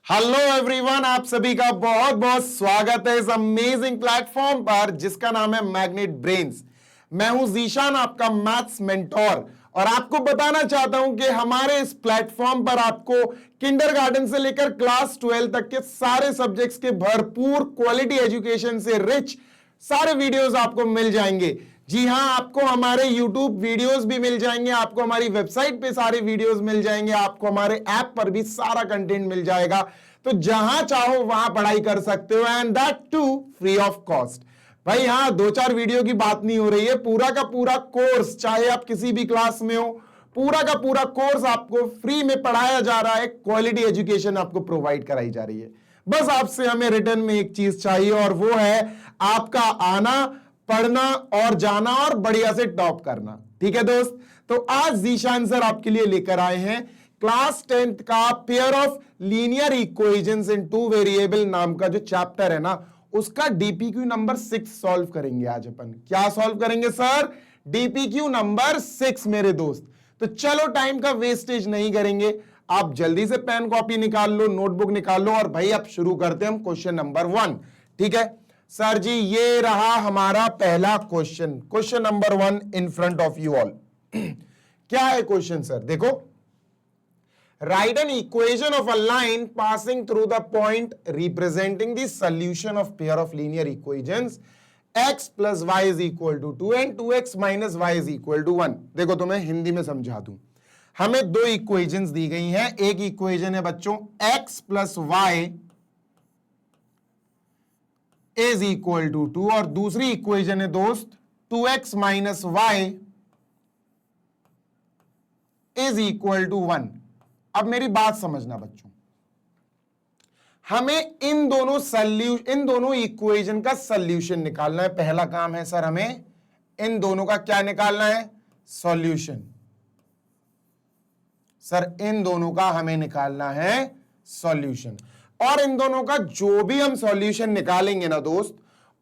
Hello everyone, आप सभी का बहुत बहुत स्वागत है इस अमेजिंग प्लेटफॉर्म पर जिसका नाम है मैग्नेट ब्रेन्स। मैं हूं जीशान, आपका मैथ्स मेंटोर, और आपको बताना चाहता हूं कि हमारे इस प्लेटफॉर्म पर आपको किंडरगार्टन से लेकर क्लास 12 तक के सारे सब्जेक्ट्स के भरपूर क्वालिटी एजुकेशन से रिच सारे वीडियोस आपको मिल जाएंगे। जी हां, आपको हमारे YouTube वीडियोस भी मिल जाएंगे, आपको हमारी वेबसाइट पे सारे वीडियोस मिल जाएंगे, आपको हमारे ऐप पर भी सारा कंटेंट मिल जाएगा। तो जहां चाहो वहां पढ़ाई कर सकते हो, and that too free of cost. भाई यहां दो चार वीडियो की बात नहीं हो रही है, पूरा का पूरा कोर्स, चाहे आप किसी भी क्लास में हो, पूरा का पूरा कोर्स आपको फ्री में पढ़ाया जा रहा है। क्वालिटी एजुकेशन आपको प्रोवाइड कराई जा रही है। बस आपसे हमें रिटर्न में एक चीज चाहिए, और वो है आपका आना, पढ़ना और जाना और बढ़िया से टॉप करना। ठीक है दोस्त, तो आज जीशान सर आपके लिए लेकर आए हैं क्लास 10th का pair of linear equations in two variable नाम का जो चैप्टर है ना, उसका डीपीक्यू नंबर 6 सॉल्व करेंगे आज अपन। क्या सॉल्व करेंगे सर? डीपीक्यू नंबर 6 मेरे दोस्त। तो चलो टाइम का वेस्टेज नहीं करेंगे, आप जल्दी से पेन कॉपी निकाल लो, नोटबुक निकाल लो, और भाई अब शुरू करते हैं हम क्वेश्चन नंबर 1। ठीक है सर जी, ये रहा हमारा पहला question, question number 1 in front of you all. क्या है क्वेश्चन सर? देखो, right an equation of a line passing through the point representing the solution of pair of linear equations x plus Y is equal to 2 and 2x minus y is equal to 1। देखो तो मैं हिंदी में समझा दूं, हमें दो equations दी गई हैं। एक इक्वेशन है बच्चों x plus Y is equal to 2, और दूसरी इक्वेशन है दोस्त 2x minus y is equal to 1। अब मेरी बात समझना बच्चों, हमें इन दोनों इक्वेशन का सॉल्यूशन निकालना है। पहला काम है सर, हमें इन दोनों का क्या निकालना है? सॉल्यूशन। सर इन दोनों का हमें निकालना है सॉल्यूशन, और इन दोनों का जो भी हम सॉल्यूशन निकालेंगे ना दोस्त,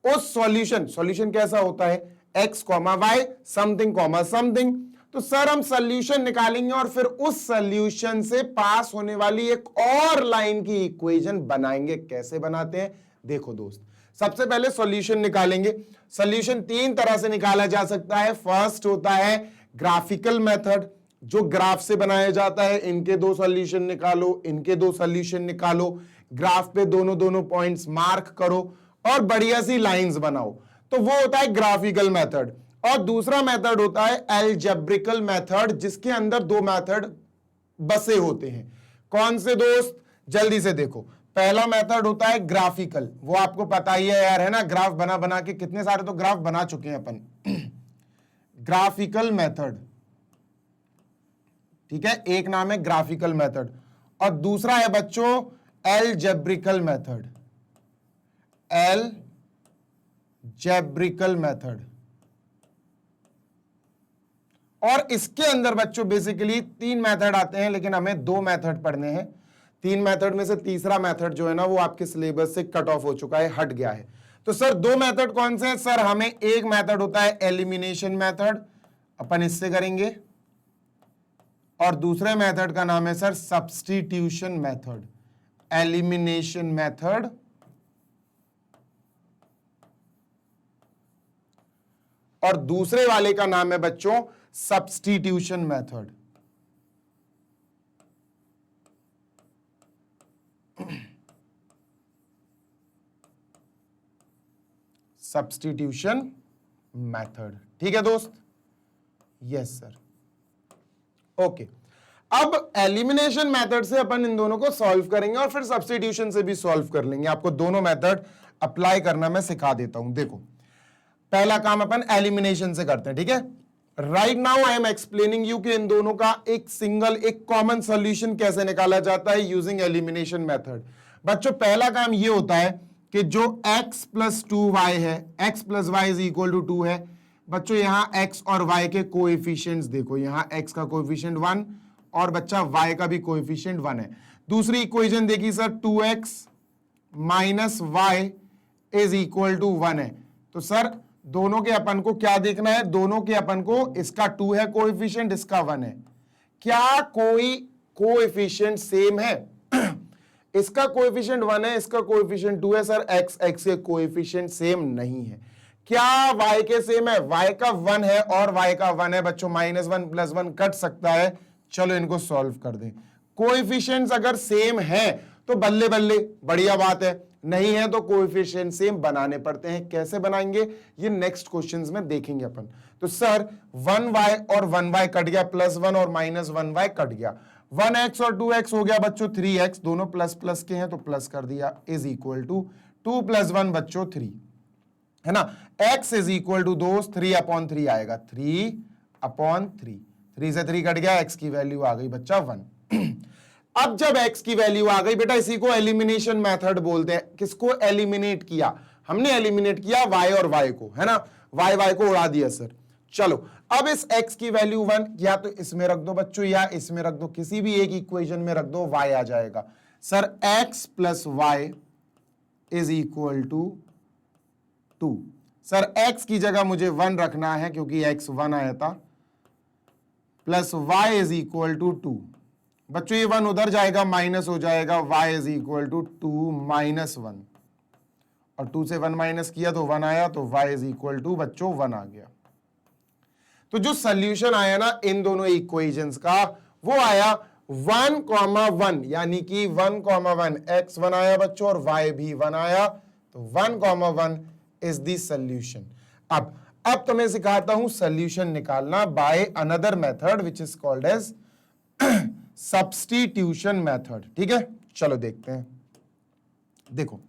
उस सॉल्यूशन कैसा होता है? x comma Y something comma something. तो सर हम सॉल्यूशन निकालेंगे और फिर उस सॉल्यूशन से पास होने वाली एक और लाइन की इक्वेशन बनाएंगे। कैसे बनाते हैं देखो दोस्त, सबसे पहले सॉल्यूशन निकालेंगे। सॉल्यूशन तीन तरह से निकाला जा सकता है। फर्स्ट होता है ग्राफिकल मेथड, जो ग्राफ से बनाया जाता है। इनके दो सॉल्यूशन निकालो, इनके दो सॉल्यूशन निकालो, ग्राफ पे दोनों दोनों पॉइंट्स मार्क करो और बढ़िया सी लाइंस बनाओ। तो वो होता है ग्राफिकल मेथड। और दूसरा मेथड होता है अलजेब्रिकल मेथड, जिसके अंदर दो मेथड बसे होते हैं। कौन से दोस्त? जल्दी से देखो, पहला मेथड होता है ग्राफिकल, वो आपको पता ही है यार, है ना, ग्राफ बना बना के कितने सारे तो ग्राफ बना चुके हैं अपन। ग्राफिकल मेथड, ठीक है, एक नाम है ग्राफिकल मेथड। और दूसरा है बच्चों अलजेब्रिकल मेथड। अलजेब्रिकल मेथड, और इसके अंदर बच्चों बेसिकली तीन मेथड आते हैं, लेकिन हमें दो मेथड पढ़ने हैं। तीन मेथड में से तीसरा मेथड जो है ना, वो आपके सिलेबस से कट ऑफ हो चुका है, हट गया है। तो सर दो मेथड कौन से हैं? सर हमें एक मेथड होता है एलिमिनेशन मेथड, अपन इससे करेंगे, और दूसरे मेथड का नाम है sir substitution method. Elimination method और दूसरे वाले का नाम है बच्चों सब्स्टिट्यूशन मेथड। सब्स्टिट्यूशन मेथड, ठीक है दोस्त? Yes sir, okay. अब एलिमिनेशन मेथड से अपन इन दोनों को सॉल्व करेंगे और फिर सब्स्टिट्यूशन से भी सॉल्व कर लेंगे। आपको दोनों मेथड अप्लाई करना मैं सिखा देता हूं। देखो, पहला काम अपन एलिमिनेशन से करते हैं, ठीक है? Right now I am explaining you कि इन दोनों का एक कॉमन सॉल्यूशन कैसे निकाला जाता है यूजिंग एलिमिनेशन मेथड। बच्चों पहला काम ये होता है कि जो x प्लस 2y है, x plus Y is equal to 2 है। बच्चों यहां x और y के कोएफिशिएंट्स देखो, यहां x का कोएफिशिएंट 1 और बच्चा y का भी कोएफिशिएंट 1 है। दूसरी इक्वेशन देखी sir 2x minus y is equal to 1 है। तो सर दोनों के अपन को क्या देखना है? दोनों के अपन को, इसका 2 है कोएफिशिएंट, इसका 1 है। क्या कोई कोएफिशिएंट सेम है? इसका कोएफिशिएंट 1 है, इसका कोएफिशिएंट 2 है। सर x x के कोएफिशिएंट सेम नहीं है। क्या y के सेम है? y का 1 है और y का 1 है बच्चों, -1 + 1 कट सकता है। चलो इनको सॉल्व कर दें। कोएफिशिएंट्स अगर सेम है तो बल्ले बल्ले, बढ़िया बात है। नहीं है तो कोएफिशिएंट सेम बनाने पड़ते हैं। कैसे बनाएंगे ये नेक्स्ट क्वेश्चंस में देखेंगे अपन। तो सर 1y और 1y कट गया, +1 और -1y कट गया, 1x और 2x हो गया बच्चों 3x, दोनों प्लस प्लस के हैं तो प्लस कर दिया, इज इक्वल टू 2 + 1 बच्चों 3, है ना। x इज इक्वल टू दोस्त 3/3 आएगा, 3/3, 3 से 3 कट गया, x की वैल्यू आ गई बच्चा 1। अब जब x की वैल्यू आ गई बेटा, इसी को एलिमिनेशन मेथड बोलते हैं। किसको एलिमिनेट किया? हमने एलिमिनेट किया y और y को, है ना, y को उड़ा दिया सर। चलो अब इस x की वैल्यू 1 या तो इसमें रख दो बच्चों या इसमें रख दो, किसी भी एक इक्वेशन में रख दो, y आ जाएगा। Sir x + y is equal to 2। Sir x की जगह मुझे 1 रखना है क्योंकि x 1 आया था, plus y is equal to 2। बच्चों ये 1 उधर जाएगा, माइनस हो जाएगा, y इज इक्वल टू 2 - 1, और 2 से 1 माइनस किया तो 1 आया, तो y इज इक्वल टू बच्चों 1 आ गया। तो जो सॉल्यूशन आया ना इन दोनों इक्वेशंस का, वो आया 1,1, यानी कि 1,1 x 1 आया बच्चों और y भी 1 आया, तो 1,1 इज द सॉल्यूशन। अब तो मैं सिखाता हूं सॉल्यूशन निकालना by another method which is called as substitution method. ठीक है, चलो देखते हैं। देखो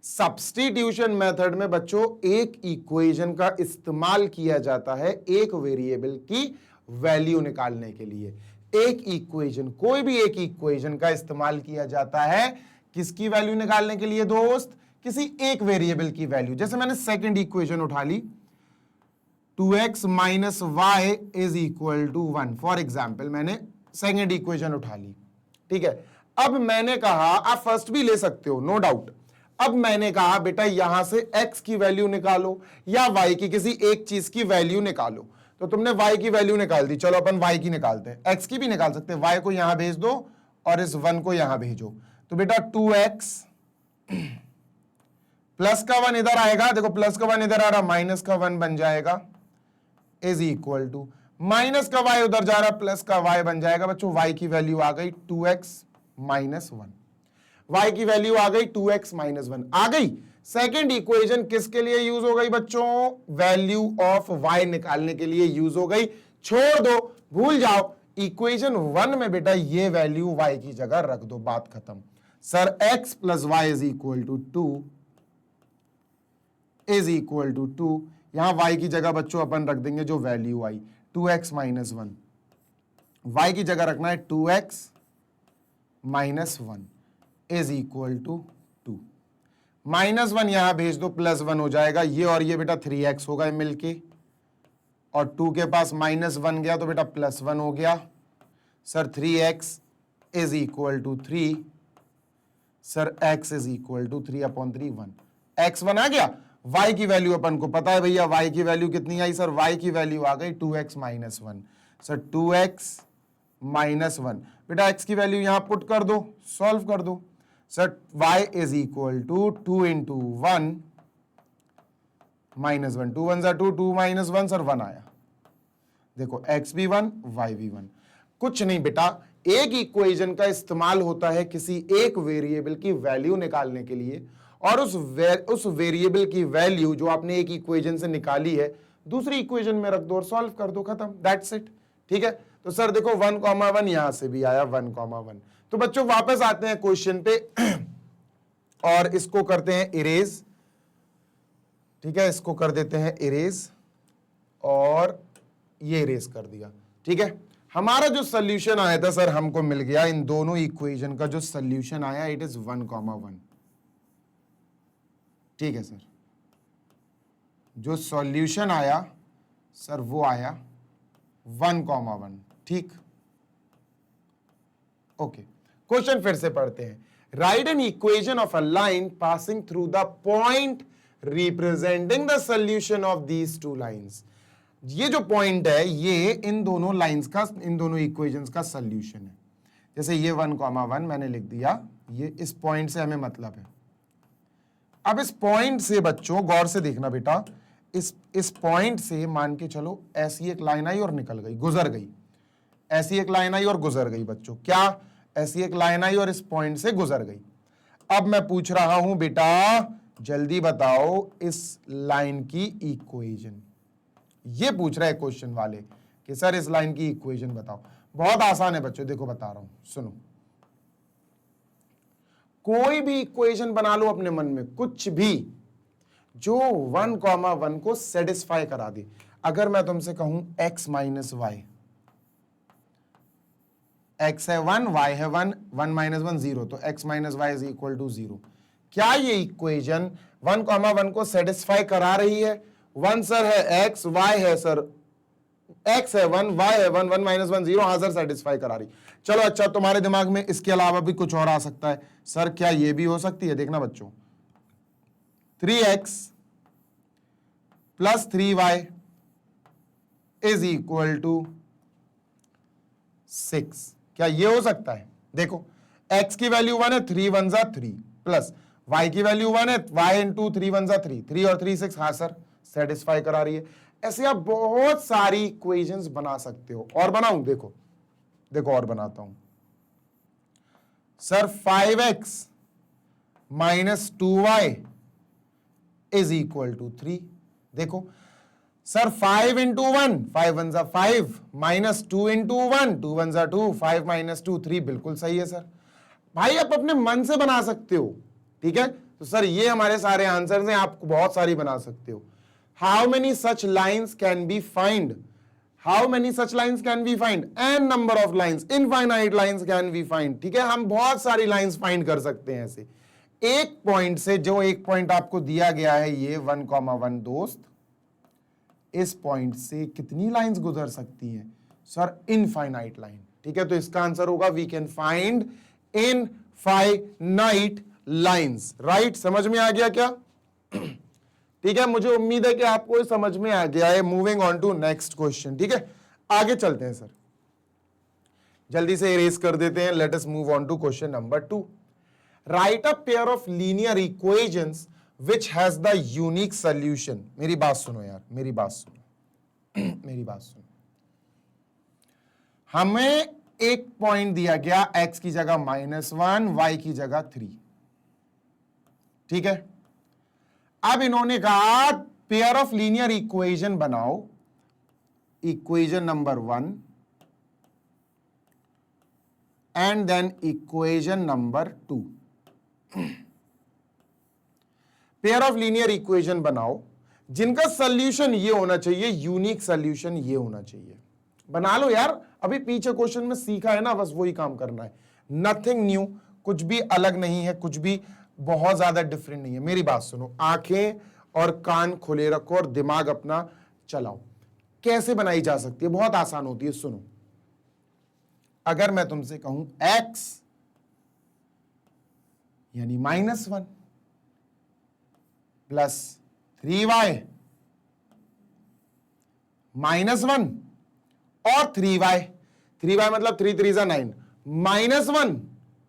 सब्स्टिट्यूशन मेथड में बच्चों एक इक्वेशन का इस्तेमाल किया जाता है एक वेरिएबल की वैल्यू निकालने के लिए। एक इक्वेशन, कोई भी एक इक्वेशन का इस्तेमाल किया जाता है किसकी वैल्यू निकालने के लिए दोस्त? किसी एक वेरिएबल की वैल्यू। जैसे मैंने सेकंड इक्वेशन उठा ली, 2x - y is equal to 1, for example मैंने सेकंड इक्वेशन उठा ली। ठीक है, अब मैंने कहा, आप फर्स्ट भी ले सकते हो नो डाउट। अब मैंने कहा बेटा यहां से x की वैल्यू निकालो या y की, किसी एक चीज की वैल्यू निकालो। तो तुमने y की वैल्यू निकाल दी, चलो अपन y की निकालते हैं। x की भी निकाल सकते हैं, y को यहां भेज दो और इस 1 को यहां भेजो। तो बेटा 2x प्लस का 1 इधर आएगा, देखो प्लस का 1 इधर आ रहा, माइनस का 1 बन जाएगा, इज इक्वल टू माइनस का y उधर जा रहा, प्लस का y बन जाएगा बच्चों। y की वैल्यू आ गई 2x - 1, y की वैल्यू आ गई 2x - 1 आ गई। सेकेंड इक्वेशन किसके लिए यूज हो गई बच्चों? वैल्यू ऑफ y निकालने के लिए यूज हो गई। छोड़ दो, भूल जाओ, इक्वेशन 1 में बेटा ये वैल्यू y की जगह रख दो, बात खत्म। Sir x + y is equal to 2 is equal to 2, यहां y की जगह बच्चों अपन रख देंगे जो वैल्यू आई 2x - 1, y की जगह रखना है 2x - 1 इज इक्वल टू 2, -1 यहां भेज दो, +1 हो जाएगा, ये और ये बेटा 3x हो गए मिलके, और 2 के पास -1 गया तो बेटा +1 हो गया। Sir 3x is equal to 3, sir x is equal to 3/3 1, x 1 आ गया। y की वैल्यू अपन को पता है भैया, y की वैल्यू कितनी आई? सर y की वैल्यू आ गई 2x - 1, सर 2x - 1, बेटा x की वैल्यू यहां पुट कर दो, सॉल्व कर दो। Sir y is equal to 2 × 1 -1, 2 1 2, 2 - 1 sir 1 आया। देखो x भी 1 y भी 1। कुछ नहीं बेटा, एक इक्वेशन का इस्तेमाल होता है किसी एक वेरिएबल की वैल्यू निकालने के लिए, और उस वेरिएबल की वैल्यू जो आपने एक इक्वेशन से निकाली है दूसरी इक्वेशन में रख दो और सॉल्व कर दो, खत्म, दैट्स इट। ठीक है, तो सर देखो 1,1 यहां से भी आया 1,1। तो बच्चों वापस आते हैं क्वेश्चन पे और इसको करते हैं इरेज। ठीक है, इसको कर देते हैं इरेज और ये इरेज कर दिया। ठीक है, हमारा जो सोल्यूशन आया था सर हमको मिल गया, इन दोनों इक्वेशन का जो सोल्यूशन आया इट इज 1,1। ठीक है सर, जो सॉल्यूशन आया सर वो आया 1,1। ठीक, ओके, क्वेश्चन फिर से पढ़ते हैं। Right an equation of a line passing through the point representing the solution of these two lines. ये जो पॉइंट है ये इन दोनों लाइंस का, इन दोनों इक्वेशंस का सॉल्यूशन है। जैसे ये 1,1 मैंने लिख दिया, ये इस पॉइंट से हमें मतलब है। अब इस पॉइंट से बच्चों गौर से देखना बेटा, इस पॉइंट से मान के चलो ऐसी एक लाइन आई और निकल गई, गुजर गई, ऐसी एक लाइन आई और गुजर गई बच्चों, क्या ऐसी एक लाइन आई और इस पॉइंट से गुजर गई। अब मैं पूछ रहा हूं बेटा जल्दी बताओ इस लाइन की इक्वेशन, ये पूछ रहा है क्वेश्चन वाले कि सर इस लाइन की इक्वेशन बताओ। बहुत आसान है बच्चों, देखो बता रहा हूं, सुनो। कोई भी इक्वेशन बना लो अपने मन में, कुछ भी जो 1,1 को सेटिस्फाई करा दे। अगर मैं तुमसे कहूं x माइनस वाई, x है 1, y है 1, 1 माइनस 1 0, तो x minus y is equal to 0। क्या ये इक्वेशन 1,1 को सेटिस्फाई करा रही है? 1 सर है x, y है सर x है 1, y है 1, 1 माइनस 1 0, हाँ सर सेटिस्फाई करा रही। चलो अच्छा, तुम्हारे दिमाग में इसके अलावा भी कुछ और आ सकता है, सर क्या ये भी हो सकती है? देखना बच्चों, 3x plus 3y is equal to 6, क्या ये हो सकता है? देखो x की वैल्यू 1 है, 3 1 जा 3, प्लस y की वैल्यू 1 है, y इंटू 3 1 जा 3, 3 और 3 6, हाँ सर सेटिस्फाई करा रही है। ऐसे आप बहुत सारी इक्वेशंस बना सकते हो। और बनाऊं? देखो देखो और बनाता हूं sir, 5x minus 2y is equal to 3। देखो सर 5 इंटू 1, 5 1 जा 5, माइनस 2 इंटू 1, 2 1 जा 2, 5 माइनस 2 3, बिल्कुल सही है सर। भाई आप अपने मन से बना सकते हो, ठीक है? तो सर ये हमारे सारे आंसर्स हैं, आप बहुत सारी बना सकते हो। How many such lines can be find? How many such lines can be find? N number of lines, infinite lines can be find, ठीक है? हम बहुत सारी लाइन्स फाइंड कर सकते हैं ऐसे एक पॉइंट से। जो एक पॉइंट आपको दिया गया है ये 1,1 दोस्त, इस पॉइंट से कितनी लाइंस गुजर सकती हैं? सर इनफाइनाइट लाइन, ठीक है? तो इसका आंसर होगा we can find infinite lines, right? समझ में आ गया क्या? ठीक है, मुझे उम्मीद है कि आपको समझ में आ गया है। Moving on to next question, ठीक है? आगे चलते हैं सर, जल्दी से इरेज कर देते हैं। Let us move on to question number 2। Right a pair of linear equations which has the unique solution. मेरी बात सुनो यार, मेरी बात सुनो मेरी बात सुनो। हमें एक पॉइंट दिया गया, x की जगह -1, y की जगह 3, ठीक है? अब इन्होंने कहा पेयर ऑफ लीनियर इक्वेशन बनाओ, equation number 1 and then equation number 2। Pair of linear equation बनाओ जिनका सॉल्यूशन ये होना चाहिए, यूनिक सॉल्यूशन ये होना चाहिए। बना लो यार, अभी पीछे क्वेश्चन में सीखा है ना, बस वही काम करना है। नथिंग न्यू, कुछ भी अलग नहीं है, कुछ भी बहुत ज्यादा डिफरेंट नहीं है। मेरी बात सुनो, आंखें और कान खुले रखो और दिमाग अपना चलाओ। कैसे बनाई जा सकती है? बहुत आसान होती है। सुनो, अगर मैं तुमसे कहूं x यानी -1 प्लस 3y -1 और 3y, 3y मतलब 3 3 जा 9, -1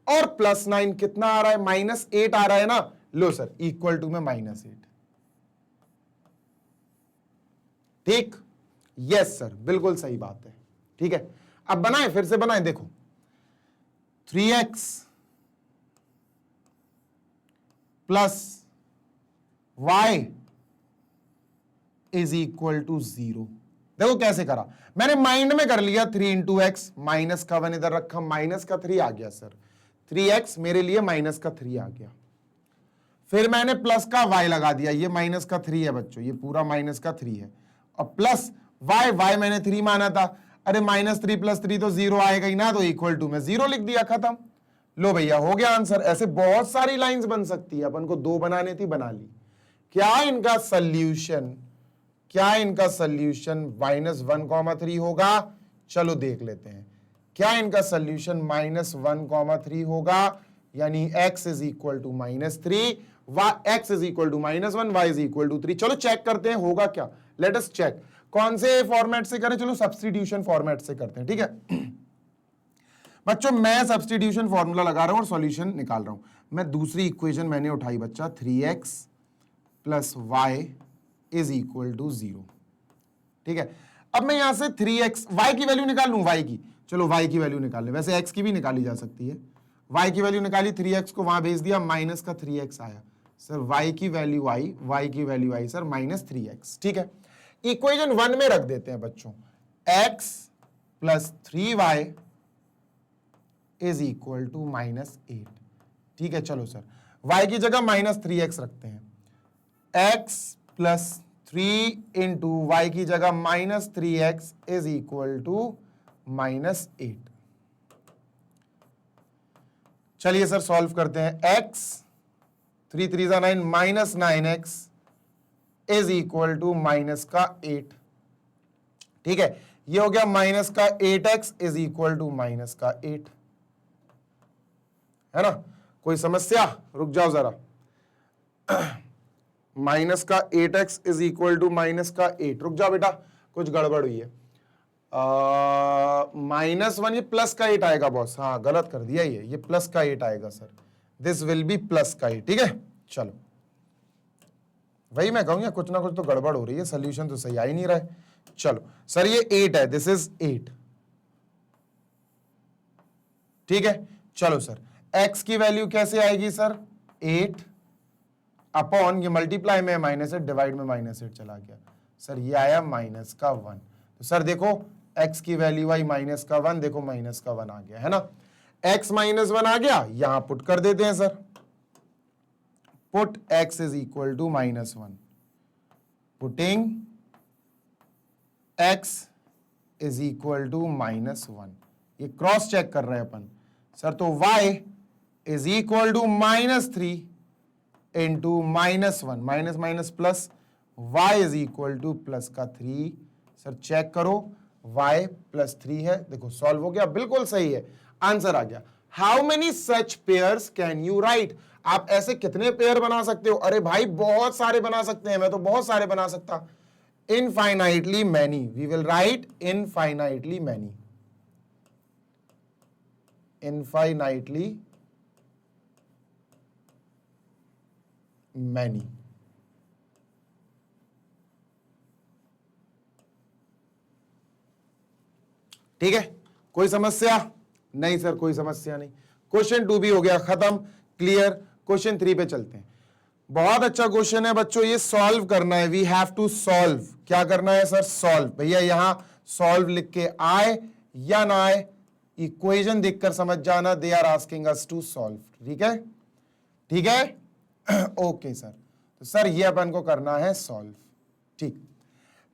और +9 कितना आ रहा है? -8 आ रहा है ना? लो सर, इक्वल टू में -8, ठीक? यस सर, बिल्कुल सही बात है, ठीक है? अब बनाएं, फिर से बनाएं। देखो 3x plus y is equal to 0। देखो कैसे करा, मैंने माइंड में कर लिया। 3 इंटू एक्स, माइनस का 1 इधर रखा, माइनस का 3 आ गया सर। 3x मेरे लिए माइनस का 3 आ गया। फिर मैंने प्लस का y लगा दिया, ये माइनस का 3 है बच्चों, ये पूरा माइनस का 3 है। और प्लस y मैंने 3 माना था, अरे -3 + 3 तो 0 आएगा ही ना, तो इक्वल टू में 0 लिख दिया, खत्म। लो भैया, हो गया आंसर। ऐसे बहुत सारी लाइंस बन सकती है, अपन को 2 बनाने थी, बना ली। क्या इनका सॉल्यूशन -1,3 होगा? चलो देख लेते हैं। क्या इनका सॉल्यूशन -1,3 होगा? यानी x is equal to -3, x is equal to -1, y is equal to 3। चलो चेक करते हैं होगा क्या। Let us check. कौन से फॉर्मेट से करें? चलो सब्स्टिट्यूशन फॉर्मेट से करते हैं, ठीक है? बच्चों मैं सब्स्टिट्यूशन फॉर्मूला लगा रहा हूं और सॉल्यूशन निकाल रहा हूं। मैं दूसरी इक्वेशन मैंने उठाई बच्चा 3x plus Y is equal to 0। ठीक है, अब मैं यहां से 3x y की वैल्यू निकाल लूं, y की, चलो y की वैल्यू निकाल ले, वैसे x की भी निकाली जा सकती है। y की वैल्यू निकाली, 3x को वहां भेज दिया, माइनस का 3x आया सर, y की वैल्यू आई, y की वैल्यू आई सर माइनस 3x। ठीक है, इक्वेशन 1 में रख देते हैं बच्चों, x plus 3y is equal to -8। ठीक है, चलो सर y की जगह -3x रखते हैं, x प्लस 3 इंटू वाई की जगह -3x इज इक्वल टू -8। चलिए सर सॉल्व करते हैं, x 3 3 9 -9x is equal to minus का 8। ठीक है, ये हो गया माइनस का 8x is equal to minus का 8, है ना। कोई समस्या, रुक जाओ जरा, माइनस का 8x is equal to minus का 8, रुक जाओ बेटा कुछ गड़बड़ हुई है, -1 ये प्लस का 8 आएगा बॉस, हाँ गलत कर दिया, ये प्लस का 8 आएगा sir, this will be plus का 8। ठीक है, चलो वही मैं कहूंगा कुछ ना कुछ तो गड़बड़ हो रही है, सोल्यूशन तो सही आ ही नहीं रहा है। चलो सर ये 8 है, दिस इज 8। ठीक है, चलो सर x की वैल्यू कैसे आएगी सर, 8 अपॉन, ये मल्टीप्लाई में माइनस 8, डिवाइड में -8 चला गया सर, ये आया माइनस का 1। तो सर देखो x की वैल्यू आई माइनस का 1, देखो माइनस का 1 आ गया, है ना। x -1 आ गया, यहां पुट कर देते हैं sir, put x is equal to -1, putting x is equal to -1, ये क्रॉस चेक कर रहे हैं अपन सर, तो y is equal to -3 into -1, minus minus plus, y is equal to plus का 3। सर चेक करो, y प्लस 3 है, देखो सॉल्व हो गया, बिल्कुल सही है, आंसर आ गया। How many such pairs can you right, आप ऐसे कितने पेयर बना सकते हो, अरे भाई बहुत सारे बना सकते हैं, मैं तो बहुत सारे बना सकता, infinitely many, we will write infinitely many, infinitely many. ठीक है, कोई समस्या नहीं सर, कोई समस्या नहीं। क्वेश्चन 2 भी हो गया खत्म, क्लियर। क्वेश्चन 3 पे चलते हैं, बहुत अच्छा क्वेश्चन है बच्चों, ये सॉल्व करना है, वी हैव टू सॉल्व, क्या करना है सर, सॉल्व। भैया यहां सॉल्व लिख के आए या ना आए, इक्वेशन देखकर समझ जाना, they are asking us to solve. ठीक है, ठीक है ओके सर, तो सर ये अपन को करना है सॉल्व। ठीक,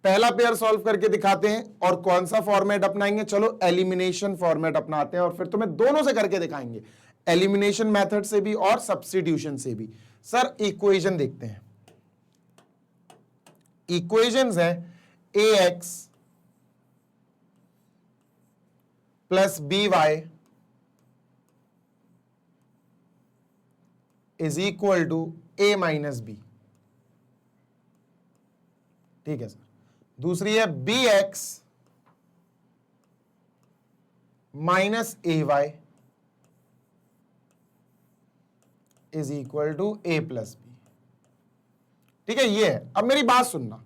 पहला पेयर सॉल्व करके दिखाते हैं, और कौन सा फॉर्मेट अपनाएंगे, चलो एलिमिनेशन फॉर्मेट अपनाते हैं, और फिर तुम्हें दोनों से करके दिखाएंगे, एलिमिनेशन मेथड से भी और सब्स्टिट्यूशन से भी। सर इक्वेशन देखते हैं, इक्वेशंस है ax plus by is equal to a minus b. ठीक है सर, दूसरी है bx minus ay is equal to a plus b. ठीक है, ये है। अब मेरी बात सुनना,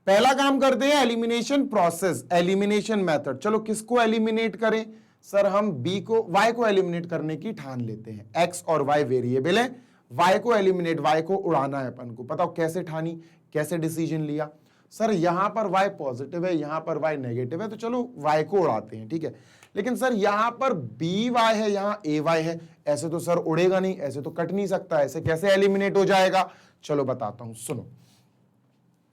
पहला काम करते हैं एलिमिनेशन प्रोसेस, एलिमिनेशन मेथड। चलो किसको एलिमिनेट करें सर, हम b को, y को एलिमिनेट करने की ठान लेते हैं, x और y वेरिएबल है, y को एलिमिनेट, y को उड़ाना है अपन को, बताओ कैसे ठानी, कैसे डिसीजन लिया। सर यहां पर y पॉजिटिव है, यहां पर y नेगेटिव है, तो चलो y को उड़ाते हैं। ठीक है, लेकिन सर यहां पर by है, यहां ay है, ऐसे तो सर उड़ेगा नहीं, ऐसे तो कट नहीं सकता, ऐसे कैसे एलिमिनेट हो जाएगा, चलो बताता हूं, सुनो।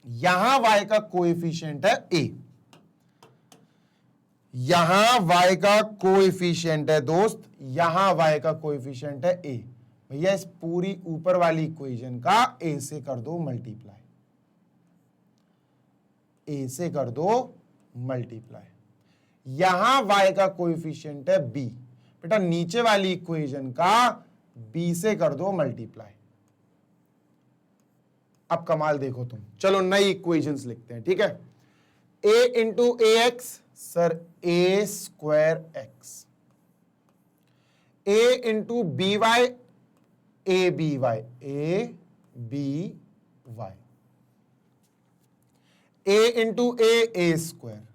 यहां y का कोएफिशिएंट है a, यहां y का कोएफिशिएंट है दोस्त, यहां y का कोएफिशिएंट है a। भैया इस पूरी ऊपर वाली इक्वेशन का a से कर दो मल्टीप्लाई, a से कर दो मल्टीप्लाई, यहां y का कोएफिशिएंट है b, बेटा नीचे वाली इक्वेशन का b से कर दो मल्टीप्लाई। अब कमाल देखो तुम, चलो नई इक्वेशंस लिखते हैं। ठीक है, a into A x, sir a square x, A into B Y A B Y A into A square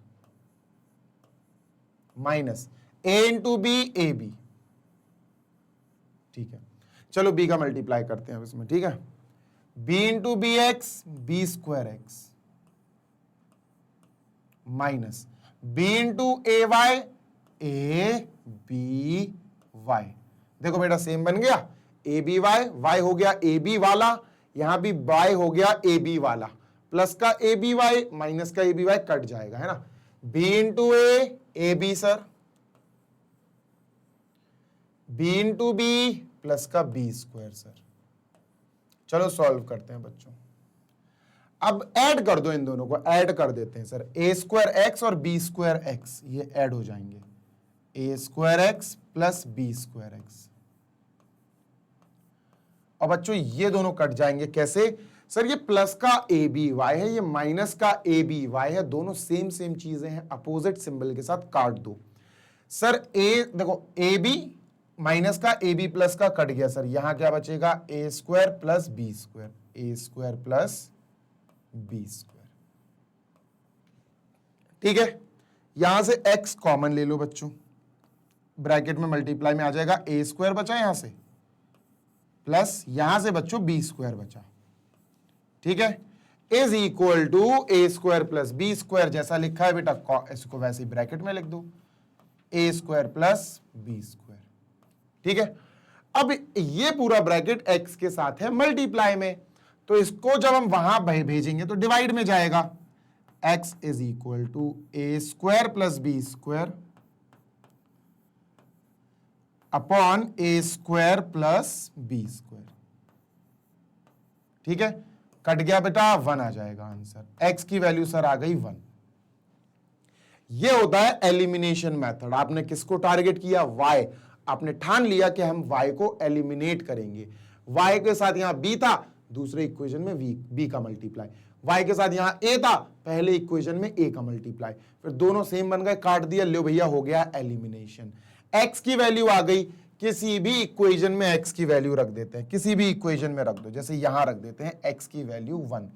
minus a into b a b. ठीक है, चलो बी का मल्टीप्लाई करते हैं अब इसमें। ठीक है, b into B x B square x minus b into A Y A B y. देखो बेटा सेम बन गया, ए बी वाई, वाई हो गया ए बी वाला, यहां भी वाई हो गया ए बी वाला, प्लस का ए बी वाई माइनस का ए बी वाई कट जाएगा, है ना। B into a b sir, b into b plus का बी स्क्वायर सर। चलो सॉल्व करते हैं बच्चों। अब ऐड कर दो, इन दोनों को ऐड कर देते हैं सर। ए स्क्वायर एक्स और बी स्क्वायर एक्स ये ऐड हो जाएंगे, a square x plus B square x. और बच्चों ये दोनों कट जाएंगे, कैसे सर? ये प्लस का ए बी वाई है, ये माइनस का ए बी वाई है, दोनों सेम सेम चीजें हैं, अपोजिट सिंबल के साथ काट दो सर। ए देखो ए बी माइनस का ए बी प्लस का कट गया सर, यहां क्या बचेगा? A square plus B square, A square plus B square. ठीक है, यहां से x कॉमन ले लो बच्चों, ब्रैकेट में मल्टीप्लाई में आ जाएगा, ए स्क्वायर बचा यहां से प्लस यहां से बच्चों बी स्क्वायर बचा। ठीक है, is equal to A square plus B square, जैसा लिखा है बेटा इसको वैसे ही ब्रैकेट में लिख दो, ए स्क्वायर प्लस बी स्क्वायर। ठीक है, अब ये पूरा ब्रैकेट x के साथ है मल्टीप्लाई में, तो इसको जब हम वहां भेजेंगे तो डिवाइड में जाएगा। x is equal to A square plus B square upon a square plus B square. ठीक है, कट गया बेटा, 1 आ जाएगा आंसर। x की वैल्यू सर आ गई 1। ये होता है एलिमिनेशन मेथड। आपने किसको टारगेट किया? y। आपने ठान लिया कि हम y को एलिमिनेट करेंगे। y के साथ यहां b था, दूसरे इक्वेशन में b का मल्टीप्लाई, y के साथ यहां a था, पहले इक्वेशन में a का मल्टीप्लाई, फिर दोनों सेम बन गए, काट दिया, लो भैया हो गया एलिमिनेशन। x की वैल्यू आ गई, किसी भी इक्वेशन में x की वैल्यू रख देते हैं, किसी भी इक्वेशन में रख दो, जैसे यहां रख देते हैं x की वैल्यू 1,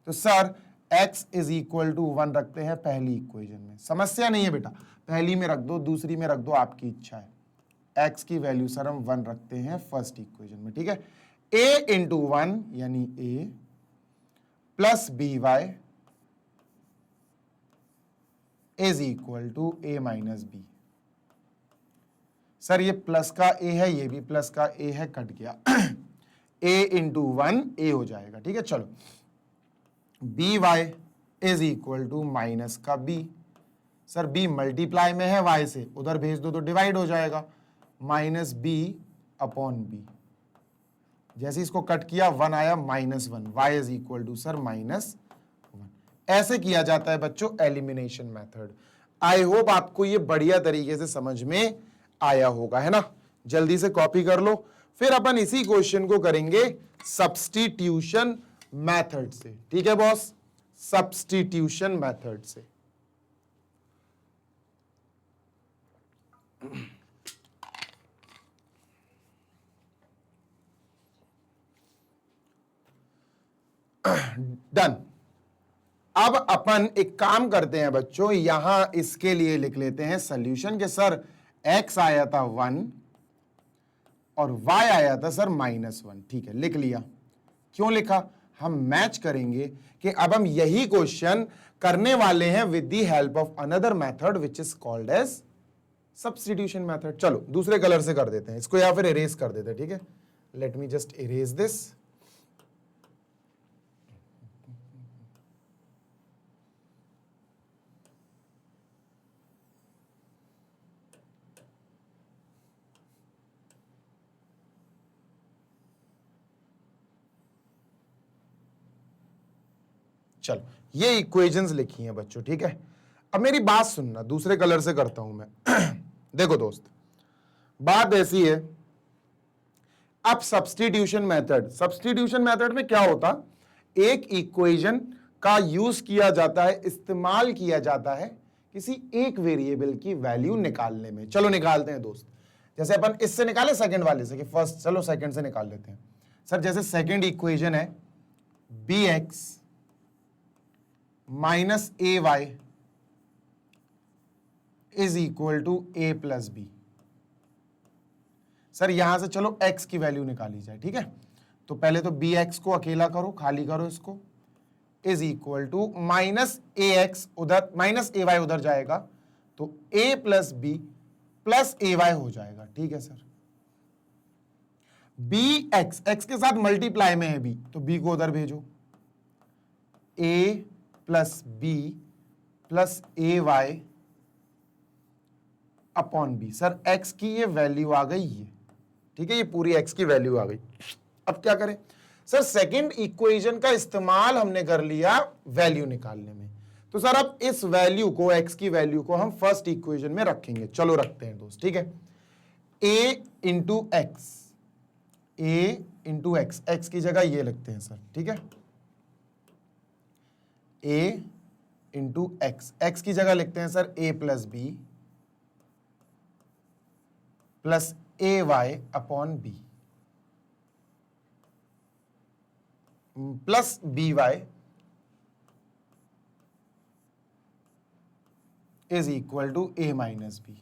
तो sir x is equal to 1 रखते हैं पहली इक्वेशन में, समस्या नहीं है बेटा, पहली में रख दो, दूसरी में रख दो, आपकी इच्छा है। x की वैल्यू सर हम 1 रखते हैं फर्स्ट इक्वेशन में। ठीक है, a इंटू 1 यानी a plus B Y is equal to a minus B. Sir ये प्लस का a है, ये भी प्लस का a है, कट गया a इंटू 1 a हो जाएगा। ठीक है, चलो B Y is equal to minus का b। सर b मल्टीप्लाई में है y से, उधर भेज दो तो डिवाइड हो जाएगा, माइनस बी अपॉन बी। जैसे इसको कट किया 1 आया, -1, y is equal to sir -1। ऐसे किया जाता है बच्चों एलिमिनेशन मेथड। आई होप आपको ये बढ़िया तरीके से समझ में आया होगा, है ना। जल्दी से कॉपी कर लो, फिर अपन इसी क्वेश्चन को करेंगे सब्स्टिट्यूशन मेथड से। ठीक है बॉस, सब्स्टिट्यूशन मेथड से। डन। अब अपन एक काम करते हैं बच्चों, यहां इसके लिए लिख लेते हैं सॉल्यूशन के सर x आया था 1 और y आया था सर -1। ठीक है, लिख लिया। क्यों लिखा? हम मैच करेंगे कि अब हम यही क्वेश्चन करने वाले हैं with the help of another method which is called as substitution method. चलो दूसरे कलर से कर देते हैं इसको, या फिर इरेज कर देते हैं। ठीक है, let me just erase this. चलो ये इक्वेशंस लिखी हैं बच्चों। ठीक है, अब मेरी बात सुनना, दूसरे कलर से करता हूं मैं देखो दोस्त, बात ऐसी है, अब सब्स्टिट्यूशन मेथड में क्या होता, एक इक्वेशन का यूज किया जाता है, इस्तेमाल किया जाता है किसी एक वेरिएबल की वैल्यू निकालने में। चलो निकालते हैं दोस्त। जैसे अपन इससे निकाले सेकंड वाले से कि फर्स्ट, चलो सेकंड से निकाल लेते हैं सर। जैसे सेकंड इक्वेशन है bx minus A Y is equal to a plus B. Sir यहां से चलो x की वैल्यू निकाली जाए, ठीक है। तो पहले तो bx को अकेला करो, खाली करो इसको, is equal to minus A X, उधर माइनस ए वाई उधर जाएगा तो a plus B plus A Y हो जाएगा, ठीक है सर। बी एक्स, एक्स के साथ मल्टीप्लाई में है b, तो b को उधर भेजो, a plus B plus A Y upon B. Sir x की ये वैल्यू आ गई है, ठीक है, ये पूरी x की वैल्यू आ गई। अब क्या करें सर, सेकंड इक्वेशन का इस्तेमाल हमने कर लिया वैल्यू निकालने में। तो सर अब इस वैल्यू को, x की वैल्यू को हम फर्स्ट इक्वेशन में रखेंगे। चलो रखते हैं दोस्त, ठीक है। a into x, a into x, x की जगह ये लिखते हैं सर, ठीक है। a इंटू एक्स, एक्स की जगह लिखते हैं sir a plus B plus A Y upon b plus B Y is equal to A minus b,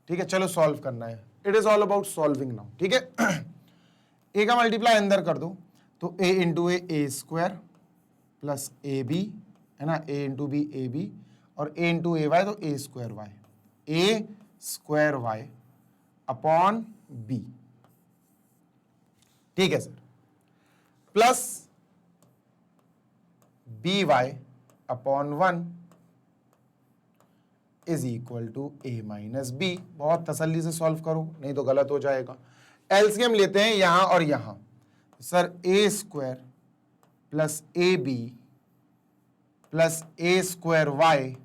ठीक है। चलो सॉल्व करना है, it is all about solving now, ठीक है। ए का मल्टीप्लाई अंदर कर दो, तो a into A square plus A b, है ना, a into b a b, और ए इंटू ए वाई तो ए स्क्वायर वाई, ए स्क्वायर वाई अपॉन बी, ठीक है sir, plus B Y upon 1 is equal to A minus B. बहुत तसल्ली से solve करो, नहीं तो गलत हो जाएगा। एलसीएम लेते हैं यहां और यहां, sir A square plus A B plus A square Y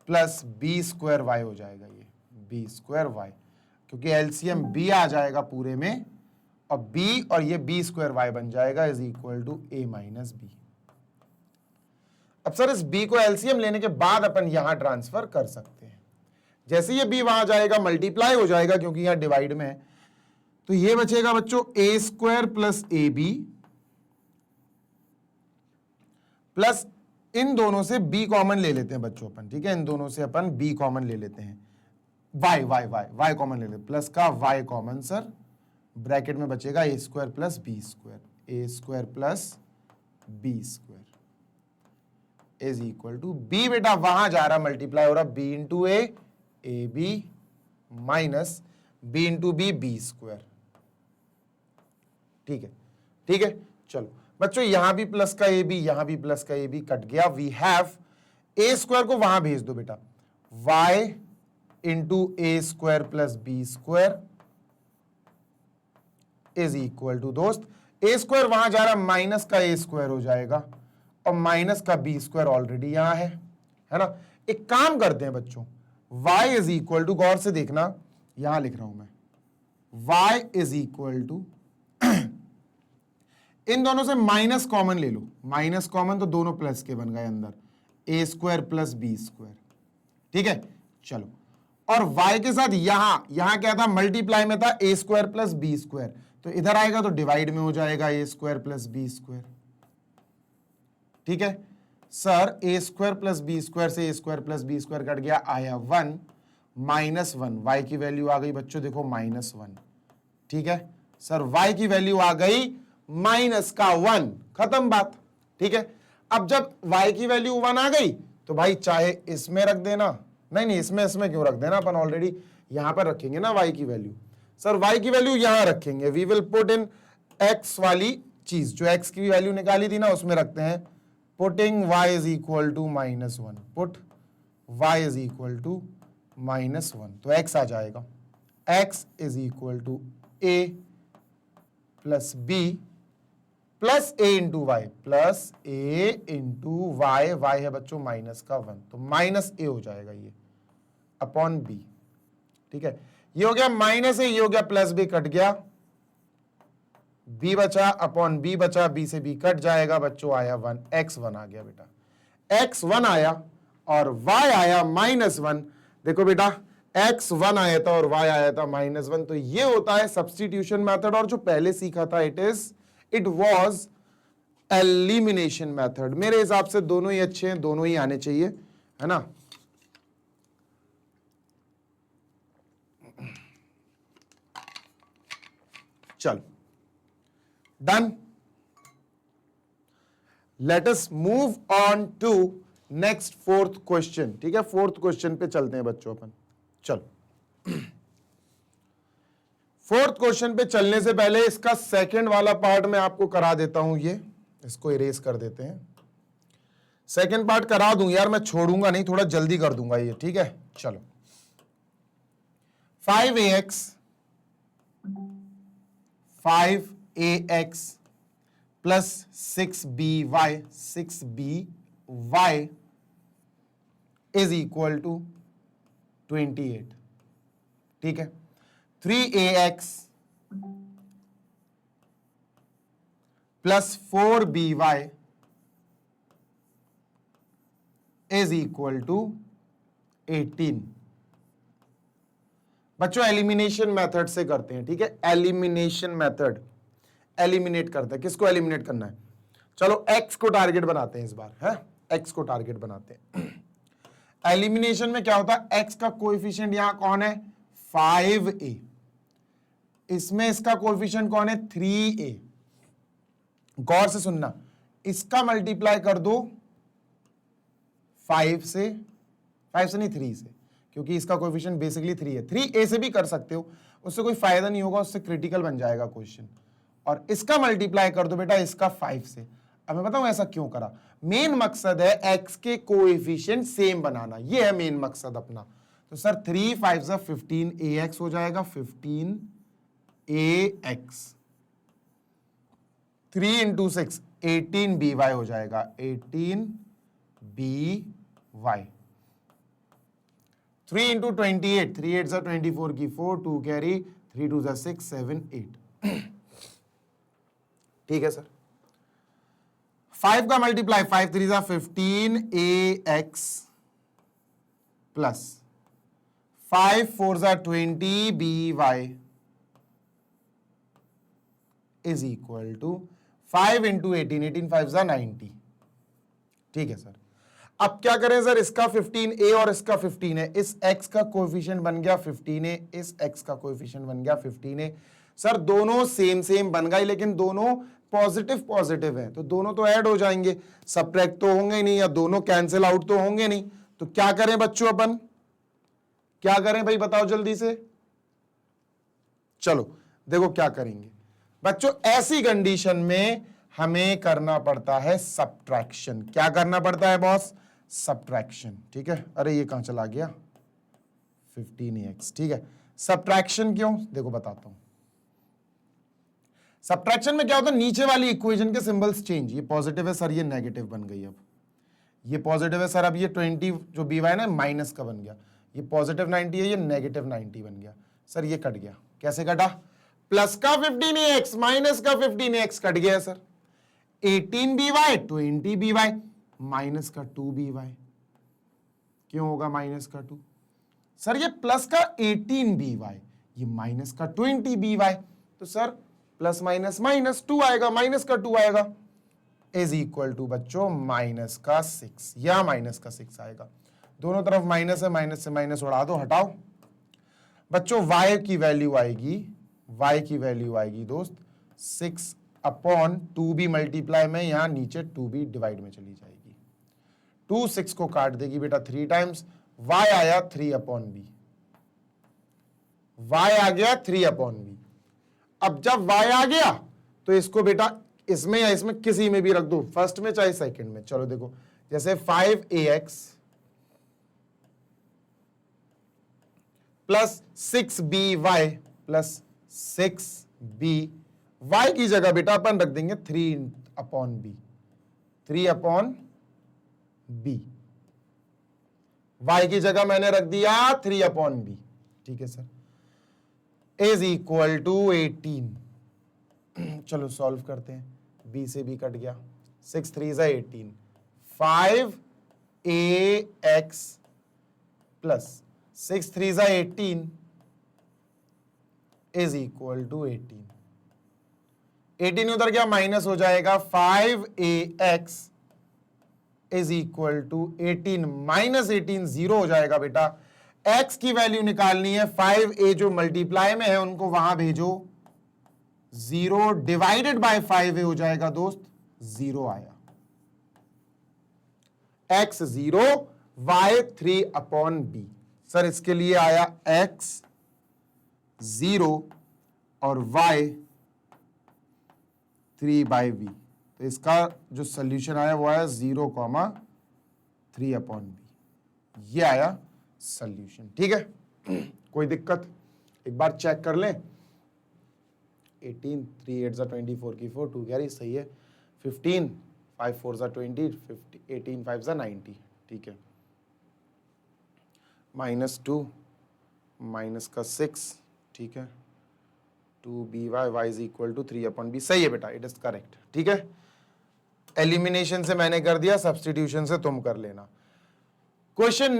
plus B square Y हो जाएगा, ये बी स्क्वायर वाई, क्योंकि एलसीएम बी आ जाएगा पूरे में, और बी और ये बी स्क्वायर वाई बन जाएगा is equal to A minus B. अब सर इस b को एलसीएम लेने के बाद अपन यहां ट्रांसफर कर सकते हैं। जैसे ये b वहां जाएगा मल्टीप्लाई हो जाएगा, क्योंकि यहां डिवाइड में है, तो ये बचेगा बच्चों a square plus A B plus, इन दोनों से b कॉमन ले लेते हैं बच्चों अपन, ठीक है, इन दोनों से अपन b कॉमन ले लेते हैं, y y y y common ले लेते हैं, प्लस का y कॉमन सर, ब्रैकेट में बचेगा a square plus B square, A square plus B square is equal to b, बेटा वहां जा रहा मल्टीप्लाई हो रहा, b into a b minus b into b b square, ठीक है, ठीक है। चलो बच्चों यहां भी प्लस का ए बी, यहां भी प्लस का ए बी कट गया, वी हैव ए स्क्वायर को वहां भेज दो बेटा, y into A square plus B square is equal to, दोस्त ए स्क्वायर वहां जा रहा, माइनस का ए स्क्वायर हो जाएगा, और माइनस का बी स्क्वायर ऑलरेडी यहां है ना। एक काम करते हैं बच्चों, y इज इक्वल टू, गौर से देखना यहां लिख रहा हूं मैं, y इज इक्वल टू, इन दोनों से माइनस कॉमन ले लो, माइनस कॉमन तो दोनों प्लस के बन गए अंदर, ए स्क्वायर प्लस बी स्क्वायर, ठीक है। चलो, और y के साथ यहां क्या था, मल्टीप्लाई में था a square plus B square, तो इधर आएगा तो डिवाइड में हो जाएगा a square plus B square, ठीक है सर। ए स्क्वायर प्लस बी स्क्वायर से a square plus B square cut गया, आया 1 माइनस 1, y की वैल्यू आ गई बच्चों देखो -1, ठीक है सर, y की वैल्यू आ गई माइनस का 1, खत्म बात, ठीक है। अब जब y की वैल्यू 1 आ गई तो भाई चाहे इसमें रख देना, नहीं इसमें क्यों रख देना, अपन ऑलरेडी यहां पर रखेंगे ना y की वैल्यू। सर y की वैल्यू यहां रखेंगे, we will put in x वाली चीज, जो x की वैल्यू निकाली थी ना उसमें रखते हैं, putting y is equal to -1, put y is equal to -1, तो x आ जाएगा, x is equal to a plus b plus a into Y plus a into Y, Y है बच्चों माइनस का 1, तो माइनस a हो जाएगा ये अपॉन b, ठीक है। ये हो गया माइनस a, ये हो गया प्लस b, कट गया, b बचा अपॉन b बचा, b से b कट जाएगा बच्चों, आया 1, x1 आ गया बेटा, x1 आया और y आया -1। देखो बेटा x1 आया था और y आया था -1, तो ये होता है सब्स्टिट्यूशन मेथड। और जो पहले सीखा था इट वॉज एलिमिनेशन मेथड। मेरे हिसाब से दोनों ही अच्छे हैं, दोनों ही आने चाहिए, है ना। चल done, let us move on to next fourth question. ठीक है, फोर्थ क्वेश्चन पे चलते हैं बच्चों अपन। चलो फोर्थ क्वेश्चन पे चलने से पहले इसका सेकंड वाला पार्ट मैं आपको करा देता हूं। ये इसको इरेज कर देते हैं, सेकंड पार्ट करा दूं यार, मैं छोड़ूंगा नहीं, थोड़ा जल्दी कर दूंगा ये। ठीक है, चलो 5ax plus 6by is equal to 28। ठीक है, 3ax plus 4by is equal to 18। बच्चों एलिमिनेशन मेथड से करते हैं। ठीक है, एलिमिनेशन मेथड, एलिमिनेट करते हैं। किसको एलिमिनेट करना है? चलो x को टारगेट बनाते हैं इस बार, है x को टारगेट बनाते हैं। एलिमिनेशन में क्या होता है, x का कोएफिशिएंट यहां कौन है? 5a। इसमें इसका कोएफिशिएंट कौन है? 3a। गौर से सुनना, इसका मल्टीप्लाई कर दो 5 से नहीं 3 से, क्योंकि इसका कोएफिशिएंट बेसिकली 3 है। 3a से भी कर सकते हो, उससे कोई फायदा नहीं होगा, उससे क्रिटिकल बन जाएगा क्वेश्चन। और इसका मल्टीप्लाई कर दो बेटा इसका 5 से। अब मैं बताऊं ऐसा क्यों करा? मेन मकसद है x के कोएफिशिएंट सेम बनाना, ये है मेन मकसद अपना। तो सर 3 5 15ax हो जाएगा, 15ax। 3 इंटू 6 18by हो जाएगा, 18by। 3 इंटू 28, 3 8 24 की 4, 2 कैरी, 3 2 6 7 8। ठीक है सर, 5 का multiply 5 3 15ax plus 5 4 20by is equal to 5 into 18, 18 5 90। ठीक है सर, अब क्या करें सर, इसका 15a और इसका 15 है, इस x का कोएफिशिएंट बन गया 15a, इस x का कोएफिशिएंट बन गया 15a। सर दोनों सेम बन गए, लेकिन दोनों पॉजिटिव है, तो दोनों तो ऐड हो जाएंगे, सबट्रैक्ट तो होंगे नहीं, या दोनों कैंसिल आउट तो होंगे नहीं। तो क्या करें बच्चों, अपन क्या करें भाई, बताओ जल्दी से। चलो देखो क्या करेंगे बच्चों, ऐसी कंडीशन में हमें करना पड़ता है सबट्रैक्शन। क्या करना पड़ता है बॉस? सबट्रैक्शन। ठीक है, अरे ये कहां चला गया, 15ax। ठीक है, सबट्रैक्शन क्यों, देखो बताता हूं। सबट्रैक्शन में क्या होता है, नीचे वाली इक्वेशन के सिंबल्स चेंज। ये पॉजिटिव है सर, ये नेगेटिव बन गई। अब ये पॉजिटिव है सर, अब ये 20 जो by है ना माइनस का बन गया। ये पॉजिटिव 90 है, ये नेगेटिव 90 बन गया। सर ये कट गया, कैसे कटा? प्लस का 15ax माइनस का 15ax कट गया सर। 18by 20by माइनस का 2by। क्यों होगा माइनस का 2? सर ये प्लस का 18by, ये माइनस का 20by, तो सर प्लस माइनस माइनस 2 आएगा, माइनस का 2 आएगा, इज इक्वल टू बच्चों माइनस का 6 या माइनस का 6 आएगा। दोनों तरफ माइनस है, माइनस से माइनस उड़ा दो, हटाओ बच्चों। y की वैल्यू आएगी दोस्त 6 अपॉन 2b मल्टीप्लाई में, यहां नीचे 2b डिवाइड में चली जाएगी। 2 6 को काट देगी बेटा 3 टाइम्स, y आया 3 अपॉन b, y आ गया 3 अपॉन b। अब जब y आ गया तो इसको बेटा इसमें या इसमें किसी में भी रख दो, फर्स्ट में चाहे सेकंड में। चलो देखो, जैसे 5ax plus 6by plus 6b, y की जगह बेटा अपन रख देंगे 3 upon b, 3 upon b। y की जगह मैंने रख दिया 3 अपॉन b। ठीक है सर, इज इक्वल टू 18। चलो सॉल्व करते हैं, b से b कट गया, 6 3 18, 5ax प्लस 6 3 ज़ा 18 इज इक्वल टू 18 उधर क्या माइनस हो जाएगा, 5ax is equal to 18 minus 18 zero हो जाएगा बेटा। x की वैल्यू निकालनी है, 5a जो मल्टीप्लाई में है उनको वहां भेजो, 0 डिवाइडेड बाय 5a हो जाएगा दोस्त, 0 आया। x 0 y 3 upon b। Sir इसके लिए आया x 0 और y 3 बाई बी। तो इसका जो सोल्यूशन आया वो आया 0,3 अपॉन बी। ये आया सोल्यूशन। ठीक है, कोई दिक्कत? एक बार चेक कर लें। 18 3 8 24 की 4 2 कैरी सही है। 15 5 4 20 18 5 90। ठीक है, -2 माइनस का 6। ठीक है, 2by y is equal to 3 upon B. सही है बेटा, इट इज करेक्ट। ठीक है, एलिमिनेशन से मैंने कर दिया, सब्स्टिट्यूशन से तुम कर लेना। Question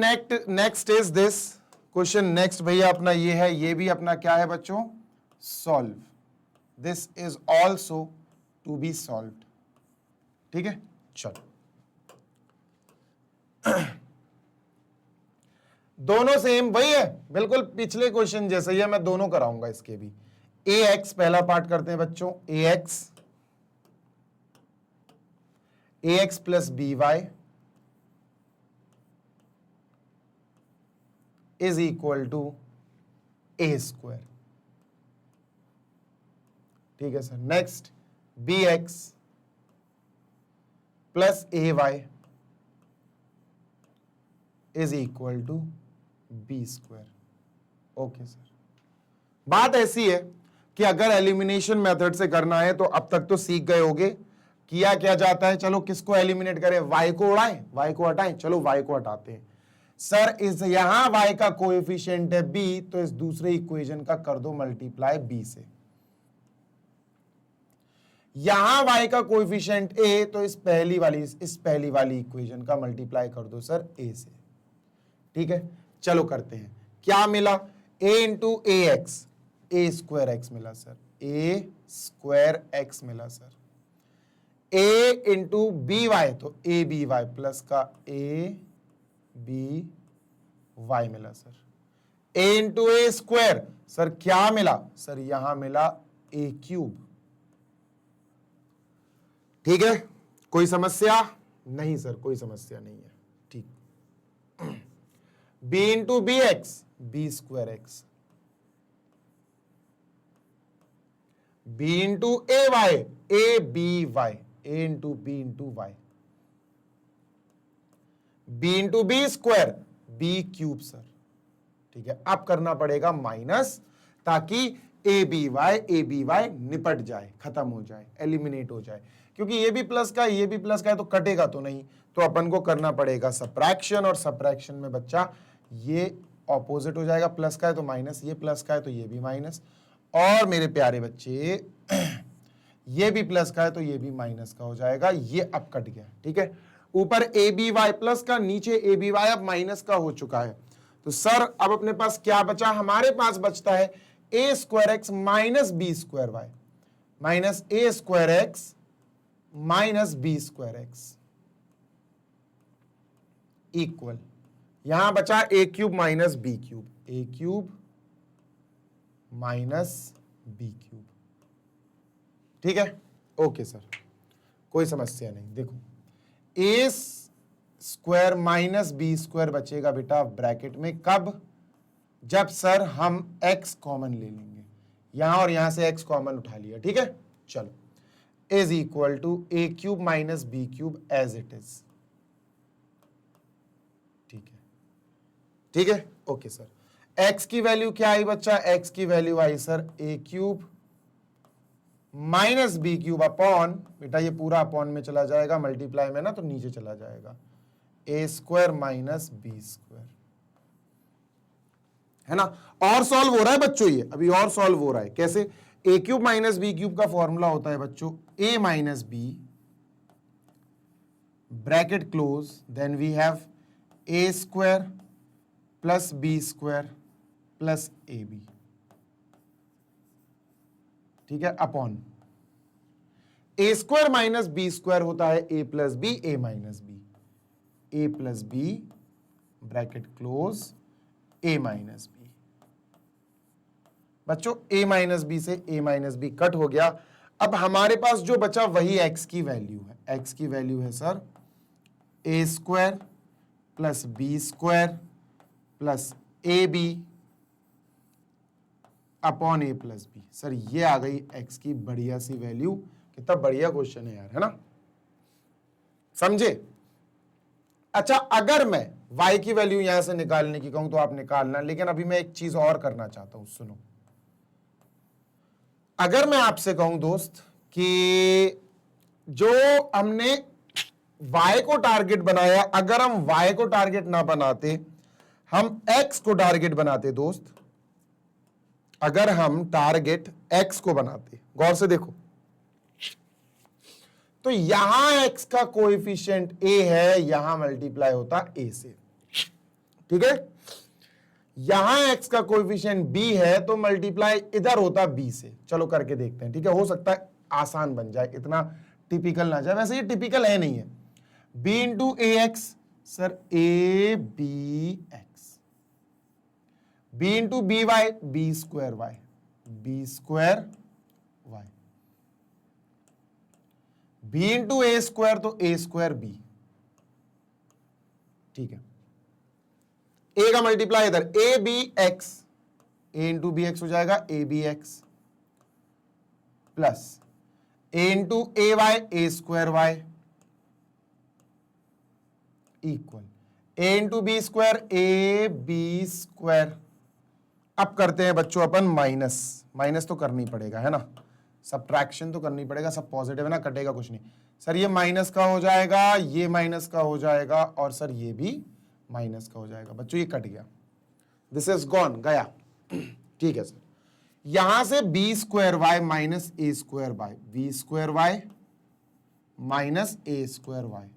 next is this. Question next भैया अपना ये है, ये भी अपना क्या है बच्चों, solve. This is also to be solved. ठीक है, चलो दोनों सेम वही है, बिल्कुल पिछले क्वेश्चन जैसे ही है। मैं दोनों कराऊंगा इसके भी। ax पहला पार्ट करते हैं बच्चों, ax plus by is equal to a square. ठीक है sir. Next bx plus ay is equal to b square. Okay sir, बात ऐसी है कि अगर एलिमिनेशन मेथड से करना है तो अब तक तो सीख गए होगे किया क्या जाता है। चलो किसको एलिमिनेट करें, y को उड़ाएं, y को हटाएं। चलो y को हटाते हैं। सर इस यहां y का कोएफिशिएंट है b, तो इस दूसरे इक्वेशन का कर दो मल्टीप्लाई b से। यहां y का कोएफिशिएंट a, तो इस पहली वाली इक्वेशन का मल्टीप्लाई कर दो सर a से। ठीक है, चलो करते हैं। क्या मिला, a into A X, A square X मिला सर, ए स्क्वायर एक्स मिला sir. a into B Y, तो ए बी वाई प्लस का ए बी वाई मिला sir. a into A square, sir क्या मिला, सर यहां मिला ए क्यूब। ठीक है, कोई समस्या नहीं सर, कोई समस्या नहीं है। ठीक, b into B x, B square X. b into A Y, A B Y, A into B into Y. b into B square, B cube sir. ठीक है, अब करना पड़ेगा माइनस, ताकि ए बी वाई निपट जाए, खत्म हो जाए, एलिमिनेट हो जाए। क्योंकि ये भी प्लस का है, ये भी प्लस का है, तो कटेगा तो नहीं, तो अपन को करना पड़ेगा सब्ट्रैक्शन। और सब्ट्रैक्शन में बच्चा ये ऑपोजिट हो जाएगा, प्लस का है तो माइनस, ये प्लस का है तो ये भी माइनस। और मेरे प्यारे बच्चे ये भी प्लस का है तो ये भी माइनस का हो जाएगा। ये अब कट गया। ठीक है, ऊपर ए बी वाई प्लस का, नीचे ए बी वाई अब माइनस का हो चुका है। तो सर अब अपने पास क्या बचा, हमारे पास बचता है a square x minus b square Y, minus A square x minus b square x equal, यहां बचा a cube minus b cube, a cube minus b cube. ठीक है, ओके सर, कोई समस्या नहीं। देखो a square minus b square बचेगा बेटा ब्रैकेट में, कब, जब सर हम x कॉमन ले लेंगे, यहां और यहां से x कॉमन उठा लिया। ठीक है, चलो is equal to a cube minus b cube as it is. ठीक है, ठीक है, ओके सर। x की वैल्यू क्या आई बच्चा, x की वैल्यू आई sir a cube minus b cube upon, बेटा ये पूरा अपॉन में चला जाएगा, मल्टीप्लाई में ना तो नीचे चला जाएगा, a square minus b square, है ना। और सॉल्व हो रहा है बच्चों, ये अभी और सॉल्व हो रहा है। कैसे, a cube minus b cube का फॉर्मूला होता है बच्चों a minus b bracket close, then we have A square plus B square plus A b, ठीक है, upon a square minus b square होता है a plus b, a minus b, a plus b bracket close a minus b. बच्चों a minus B से ए minus B cut हो गया। अब हमारे पास जो बचा वही एक्स की वैल्यू है। एक्स की वैल्यू है sir A square plus B square plus A B upon A plus B. Sir ये आ गई एक्स की बढ़िया सी वैल्यू। कितना बढ़िया क्वेश्चन है यार, है ना, समझे। अच्छा, अगर मैं y की वैल्यू यहां से निकालने की कहूं तो आप निकालना, लेकिन अभी मैं एक चीज और करना चाहता हूं, सुनो। अगर मैं आपसे कहूं दोस्त कि जो हमने y को टारगेट बनाया, अगर हम y को टारगेट ना बनाते, हम x को टारगेट बनाते दोस्त, अगर हम टारगेट x को बनाते, गौर से देखो, तो यहां x का कोएफिशिएंट a है, यहां मल्टीप्लाई होता a से, ठीक है। यहां x का कोएफिशिएंट b है तो मल्टीप्लाई इधर होता b से। चलो करके देखते हैं, ठीक है, हो सकता है आसान बन जाए, इतना टिपिकल ना जाए, वैसे ये टिपिकल है नहीं है। b into A x, sir A B X, b into B Y, B square Y, B square Y, b into A square तो ए स्क्वायर बी, ठीक है। ए का मल्टीप्लाई इधर A B X, A into B X हो जाएगा A B X, plus A into A Y, A square Y, equal A into B square, A B square. अब करते हैं बच्चों अपन माइनस, माइनस तो करनी पड़ेगा, है ना, सब्ट्रैक्शन तो करनी पड़ेगा, सब पॉजिटिव है ना, कटेगा कुछ नहीं। सर ये माइनस का हो जाएगा, ये माइनस का हो जाएगा, और सर ये भी माइनस का हो जाएगा। बच्चों ये कट गया, दिस इज गॉन, गया, ठीक है सर। यहां से B square Y minus A square Y, B square Y minus A square Y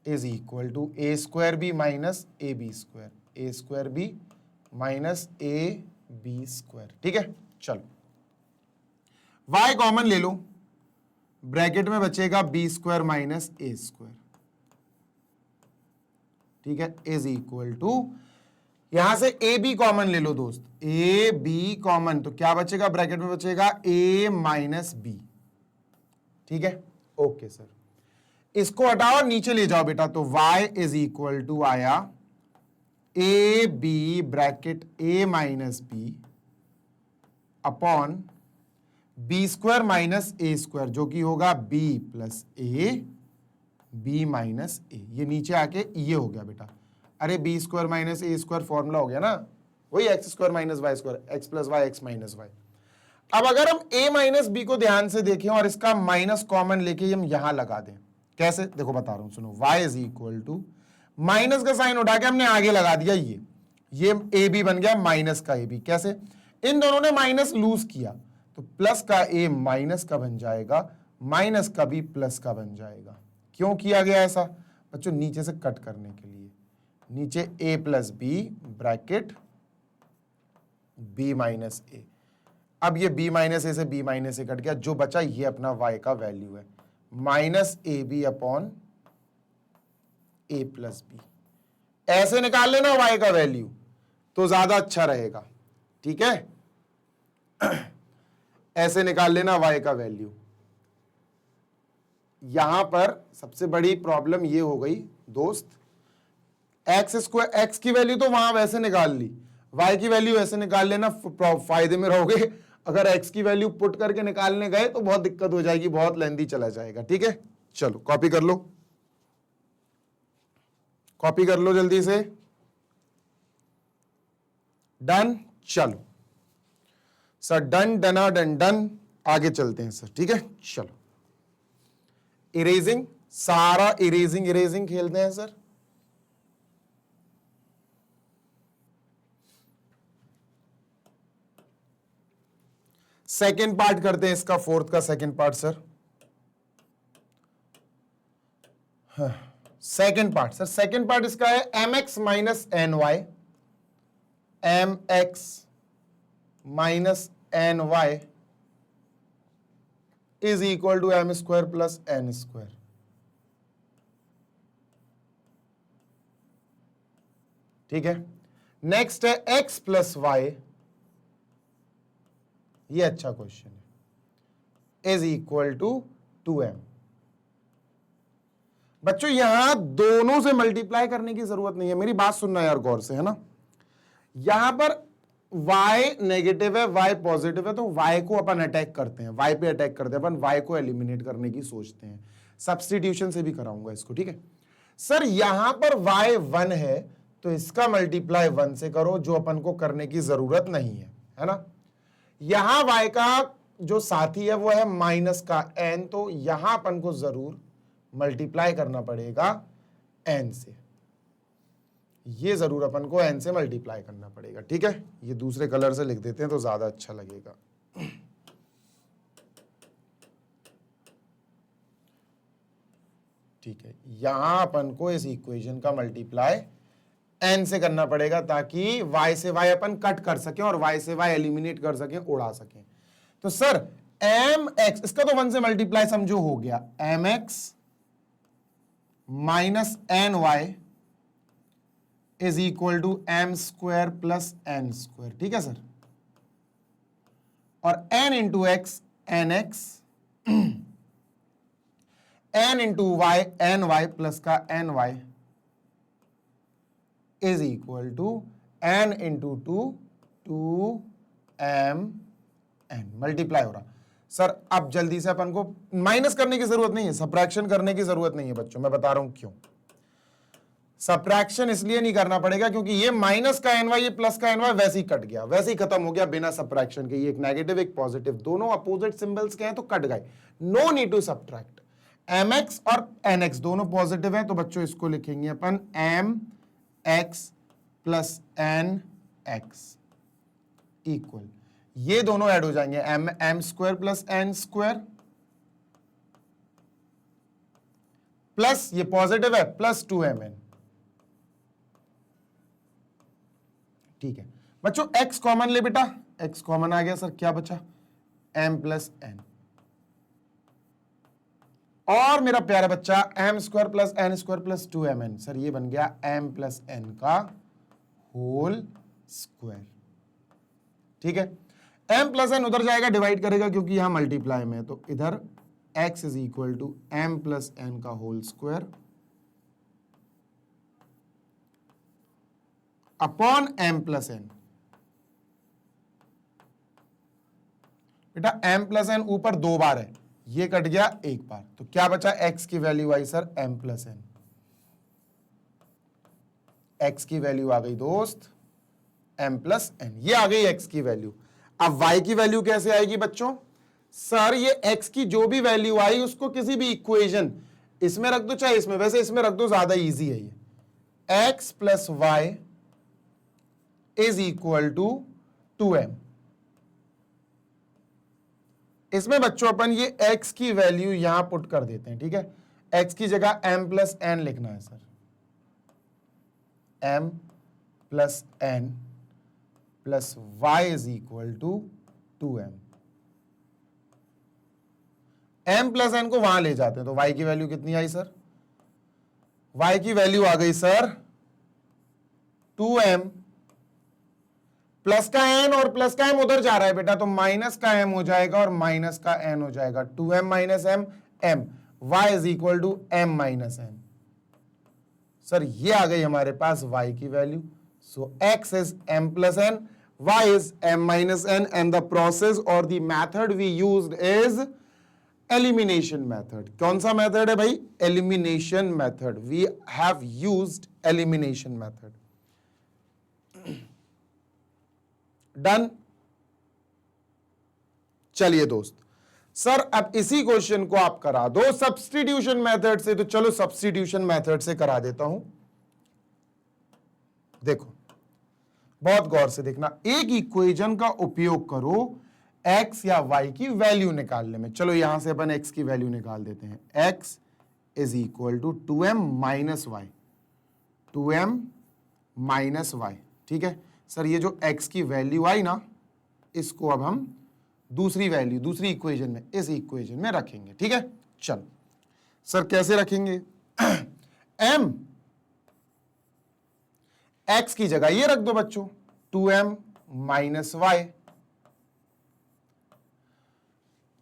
is equal to A square B minus A B square, A square B minus A B square, ठीक है। चलो y common ले लो, bracket में बचेगा B square minus ए square, ठीक है, is equal to, यहां से ए बी कॉमन ले लो दोस्त, ए बी कॉमन, तो क्या बचेगा, ब्रैकेट में बचेगा ए माइनस बी, ठीक है, ओके सर। इसको हटाओ, नीचे ले जाओ बेटा, तो y इज इक्वल टू आया a b bracket a minus b upon b square minus A square, जो कि होगा b plus A b minus a, ये नीचे आके ये हो गया बेटा। अरे बी स्क्वायर माइनस ए स्क्वायर फॉर्मूला हो गया ना, वही x square minus y square, x plus y x minus y. अब अगर हम a माइनस बी को ध्यान से देखें और इसका माइनस कॉमन लेके हम यहां लगा दें, कैसे, देखो बता रहा हूं, सुनो, y is equal to, minus का साइन उठा के हमने आगे लगा दिया, ये ए बी बन गया माइनस का ए बी। कैसे, इन दोनों ने माइनस लूज किया, तो प्लस का ए माइनस का बन जाएगा, माइनस का बी प्लस का बन जाएगा। क्यों किया गया ऐसा बच्चों, नीचे से कट करने के लिए, नीचे a plus b bracket b minus a. अब ये b माइनस ए से b माइनस ए कट गया, जो बचा ये अपना y का वैल्यू है, minus A B upon A plus B. ऐसे निकाल लेना y का वैल्यू तो ज्यादा अच्छा रहेगा, ठीक है, ऐसे निकाल लेना y का वैल्यू। यहां पर सबसे बड़ी प्रॉब्लम ये हो गई दोस्त, एक्स स्क्वायर, एक्स की वैल्यू तो वहां वैसे निकाल ली, y की वैल्यू ऐसे निकाल लेना, फायदे में रहोगे। अगर x की वैल्यू पुट करके निकालने गए तो बहुत दिक्कत हो जाएगी, बहुत लेंदी चला जाएगा, ठीक है। चलो कॉपी कर लो, कॉपी कर लो जल्दी से, डन। चलो सर, डन डना डन डन, आगे चलते हैं सर, ठीक है। चलो इरेजिंग, सारा इरेजिंग इरेजिंग खेलते हैं सर। सेकेंड पार्ट करते हैं इसका, फोर्थ का second part sir. Second part sir, second part इसका है M X minus N Y, M X minus N Y is equal to M square plus N square. ठीक है, नेक्स्ट है x plus Y, ये अच्छा question है, is equal to 2m। बच्चों यहां दोनों से मल्टीप्लाई करने की जरूरत नहीं है, मेरी बात सुनना यार गौर से, है ना। यहां पर y नेगेटिव है, y पॉजिटिव है, तो y को अपन अटैक करते हैं, y पे अटैक करते हैं अपन, y को एलिमिनेट करने की सोचते हैं। सब्स्टिट्यूशन से भी कराऊंगा इसको, ठीक है। सर यहां पर y 1 है तो इसका मल्टीप्लाई 1 से करो, जो अपन को करने की जरूरत नहीं है ना। यहां y का जो साथी है वो है माइनस का n, तो यहां अपन को जरूर मल्टीप्लाई करना पड़ेगा n से, ये जरूर अपन को n से मल्टीप्लाई करना पड़ेगा। ठीक है, ये दूसरे कलर से लिख देते हैं तो ज्यादा अच्छा लगेगा। ठीक है, यहां अपन को इस इक्वेशन का मल्टीप्लाई n से करना पड़ेगा ताकि y से y अपन कट कर सकें और y से y एलिमिनेट कर सकें, उड़ा सकें। तो सर mx, इसका तो 1 से मल्टीप्लाई समझो हो गया, mx minus N Y is equal to M square plus N square. ठीक है सर, और n into x n x, n into y n y plus का n Y is equal to n into 2 2m n, multiply हो रहा। Sir अब जल्दी से अपन को माइनस करने की जरूरत नहीं है, सब्ट्रैक्शन करने की जरूरत नहीं है बच्चों, मैं बता रहा हूं क्यों। सब्ट्रैक्शन इसलिए नहीं करना पड़ेगा क्योंकि ये माइनस का एन वाई, ये प्लस का एन वाई वैसे ही कट गया, वैसे ही खत्म हो गया बिना सब्ट्रैक्शन के। ये एक नेगेटिव एक पॉजिटिव, दोनों अपोजिट सिंबल्स के हैं तो कट गए, no need to subtract. M x और एन एक्स दोनों पॉजिटिव हैं तो बच्चों इसको लिखेंगे अपन m x plus n x equal, ये दोनों ऐड हो जाएंगे, m square plus N square plus ये पॉजिटिव है प्लस 2mn। ठीक है बच्चों, x कॉमन ले बेटा, x कॉमन आ गया। सर क्या बचा, m प्लस एन, और मेरा प्यारा बच्चा M square plus N square plus 2mn। Sir ये बन गया m प्लस एन का होल स्क्वायर। ठीक है, m प्लस एन उधर जाएगा, डिवाइड करेगा क्योंकि यहां मल्टीप्लाई में है, तो इधर x is equal to m plus N का whole square upon m plus n. बेटा m प्लस एन ऊपर 2 बार है, ये कट गया 1 बार, तो क्या बचा, x की वैल्यू आई sir m plus n. x की वैल्यू आ गई दोस्त m प्लस एन, ये आ गई x की वैल्यू। अब y की वैल्यू कैसे आएगी बच्चों, सर ये x की जो भी वैल्यू आई उसको किसी भी इक्वेशन, इसमें रख दो चाहे इसमें, वैसे इसमें रख दो ज्यादा इजी है ये। x plus Y is equal to 2m। इसमें बच्चों अपन ये x की वैल्यू यहां पुट कर देते हैं। ठीक है, x की जगह m प्लस एन लिखना है sir, m plus N plus Y is equal to 2m। m plus N को वहां ले जाते हैं तो y की वैल्यू कितनी आई सर, y की वैल्यू आ गई सर 2m प्लस का n, और प्लस का m उधर जा रहा है बेटा तो माइनस का m हो जाएगा और माइनस का n हो जाएगा, 2m minus m m, y is equal to m minus n। Sir ये आ गई हमारे पास y की value, so x is m plus n, y is m minus n, and the process or the method we used is elimination method। कौन सा method है भाई, elimination method, we have used elimination method। Done. चलिए दोस्त, sir अब इसी question को आप करा दो सब्स्टिट्यूशन मेथड से, तो चलो सब्स्टिट्यूशन मेथड से करा देता हूं। देखो बहुत गौर से देखना, एक इक्वेशन का उपयोग करो x या y की वैल्यू निकालने में। चलो यहां से अपन x की वैल्यू निकाल देते हैं, x is equal to 2m minus Y, 2m minus Y. ठीक है सर, ये जो x की वैल्यू आई ना, इसको अब हम दूसरी वैल्यू, दूसरी इक्वेशन में, इस इक्वेशन में रखेंगे। ठीक है, चलो सर कैसे रखेंगे? m x की जगह ये रख दो बच्चों, 2m minus Y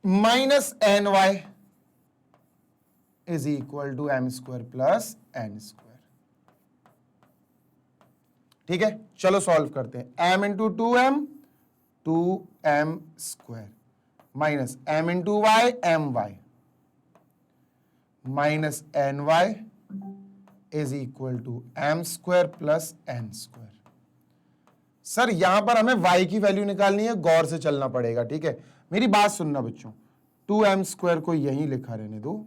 minus N Y is equal to M square plus N square. ठीक है, चलो सॉल्व करते हैं। m into 2m, 2m square minus m into Y, M Y minus N Y is equal to M square plus N square. Sir यहां पर हमें y की value निकालनी है, गौर से चलना पड़ेगा। ठीक है, मेरी बात सुनना बच्चों, 2m स्क्वायर को यहीं लिखा रहने दो,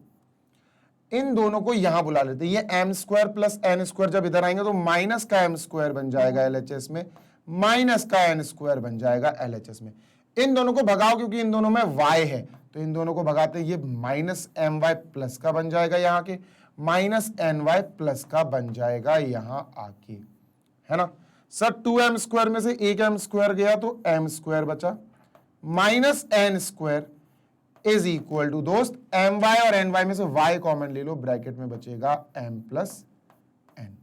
इन दोनों को यहां बुला लेते हैं। ये m square plus N square जब इधर आएंगे तो माइनस का m स्क्वायर बन जाएगा LHS में, माइनस का n स्क्वायर बन जाएगा LHS में। इन दोनों को भगाओ क्योंकि इन दोनों में y है, तो इन दोनों को भगाते ये माइनस एम वाई प्लस का बन जाएगा यहाँ के, माइनस एन वाई प्लस का बन जाएगा यहाँ आके, है ना सर। 2m स्क्वायर में से एक m स्क्वायर गया तो m स्क्वायर बचा, minus N square is equal to दोस्त एम वाई और एन वाई में से y कॉमन ले लो, ब्रैकेट में बचेगा m plus n.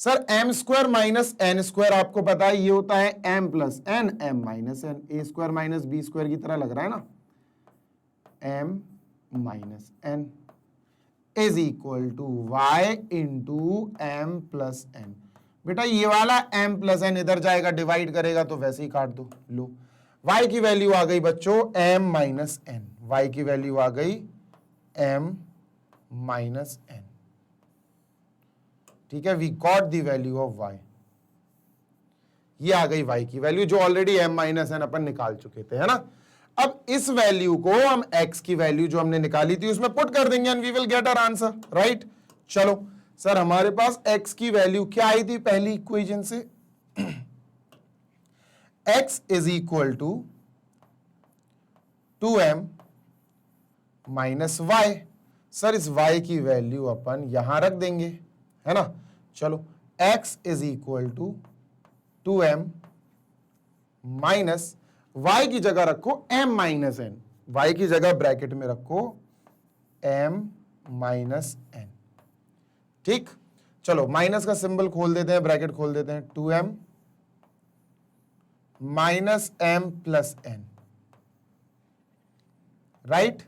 Sir m square minus N square आपको पता है ये होता है m plus n, m minus n, a square minus b square की तरह लग रहा है ना, m minus n is equal to y into m plus n. बेटा ये वाला m प्लस एन इधर जाएगा, डिवाइड करेगा तो वैसे ही काट दो। लो y की वैल्यू आ गई बच्चों m माइनस एन, y की वैल्यू आ गई m माइनस एन। ठीक है, we got the value of y। ये आ गई y की वैल्यू जो ऑलरेडी m माइनस एन अपन निकाल चुके थे, है ना। अब इस वैल्यू को हम x की वैल्यू जो हमने निकाली थी उसमें पुट कर देंगे and we will get our answer, right. चलो सर हमारे पास x की वैल्यू क्या आई थी पहली इक्वेशन से? x is equal to 2m minus Y. Sir इस y की वैल्यू अपन यहां रख देंगे, है ना। चलो x is equal to 2m minus y की जगह रखो m माइनस एन, y की जगह ब्रैकेट में रखो m माइनस एन। ठीक, चलो माइनस का सिंबल खोल देते हैं, ब्रैकेट खोल देते हैं, 2m minus m plus N, right.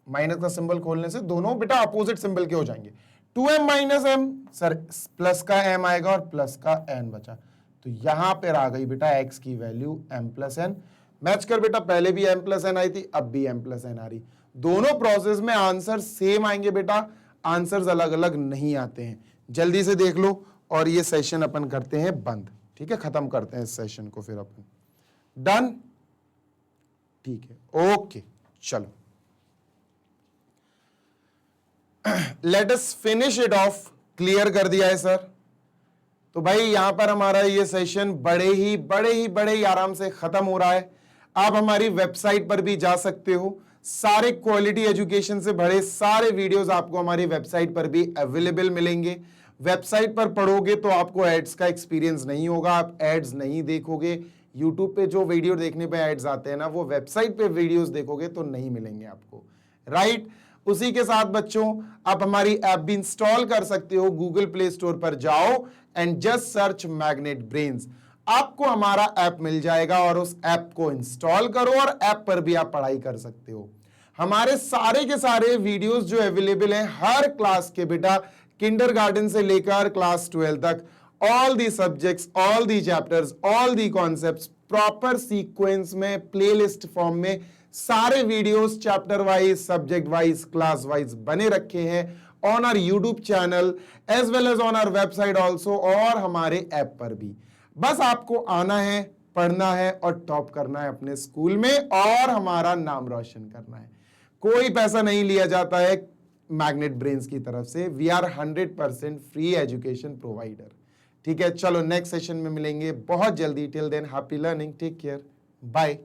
Minus का सिंबल खोलने से दोनों बेटा अपोजिट सिंबल के हो जाएंगे। 2m minus m, sir plus का m आएगा और प्लस का n बचा, तो यहां पर आ गई बेटा x की value m plus N. Match कर बेटा, पहले भी m प्लस एन आई थी, अब भी m प्लस एन आ रही। दोनों प्रोसेस में आंसर सेम आएंगे बेटा, आंसर्स अलग अलग नहीं आते हैं। जल्दी से देख लो और ये सेशन अपन करते हैं बंद। ठीक है, खत्म करते हैं इस सेशन को फिर अपन। डन, ठीक है, ओके चलो let us finish it of. Clear कर दिया है सर? तो भाई यहां पर हमारा ये सेशन बड़े ही आराम से खत्म हो रहा है। आप हमारी वेबसाइट पर भी जा सकते हो, सारे क्वालिटी एजुकेशन से भरे सारे वीडियोस आपको हमारी वेबसाइट पर भी अवेलेबल मिलेंगे। वेबसाइट पर पढ़ोगे तो आपको एड्स का एक्सपीरियंस नहीं होगा, आप एड्स नहीं देखोगे। यूट्यूब पे जो वीडियो देखने पे एड्स आते हैं ना, वो वेबसाइट पे वीडियोस देखोगे तो नहीं मिलेंगे आपको, राइट। उसी के साथ बच्चों आप हमारी ऐप भी इंस्टॉल कर सकते हो। गूगल प्ले स्टोर पर जाओ and just search magnet brains, आपको हमारा ऐप मिल जाएगा और उस ऐप को इंस्टॉल करो और ऐप पर भी आप पढ़ाई कर सकते हो। हमारे सारे के सारे वीडियोस जो अवेलेबल हैं हर क्लास के बेटा, किंडरगार्टन से लेकर क्लास 12 तक, all the subjects, all the chapters, all the concepts, proper sequence में, प्लेलिस्ट फॉर्म में सारे videos chapter wise, subject wise, class wise बने रखे हैं on our YouTube channel as well as on our website also, और हमारे app पर भी। बस आपको आना है, पढ़ना है और टॉप करना है अपने स्कूल में और हमारा नाम रोशन करना है। कोई पैसा नहीं लिया जाता है मैग्नेट ब्रेन्स की तरफ से। We are 100% free education provider. ठीक है, चलो नेक्स्ट सेशन में मिलेंगे बहुत जल्दी। Till then happy learning, take care, bye.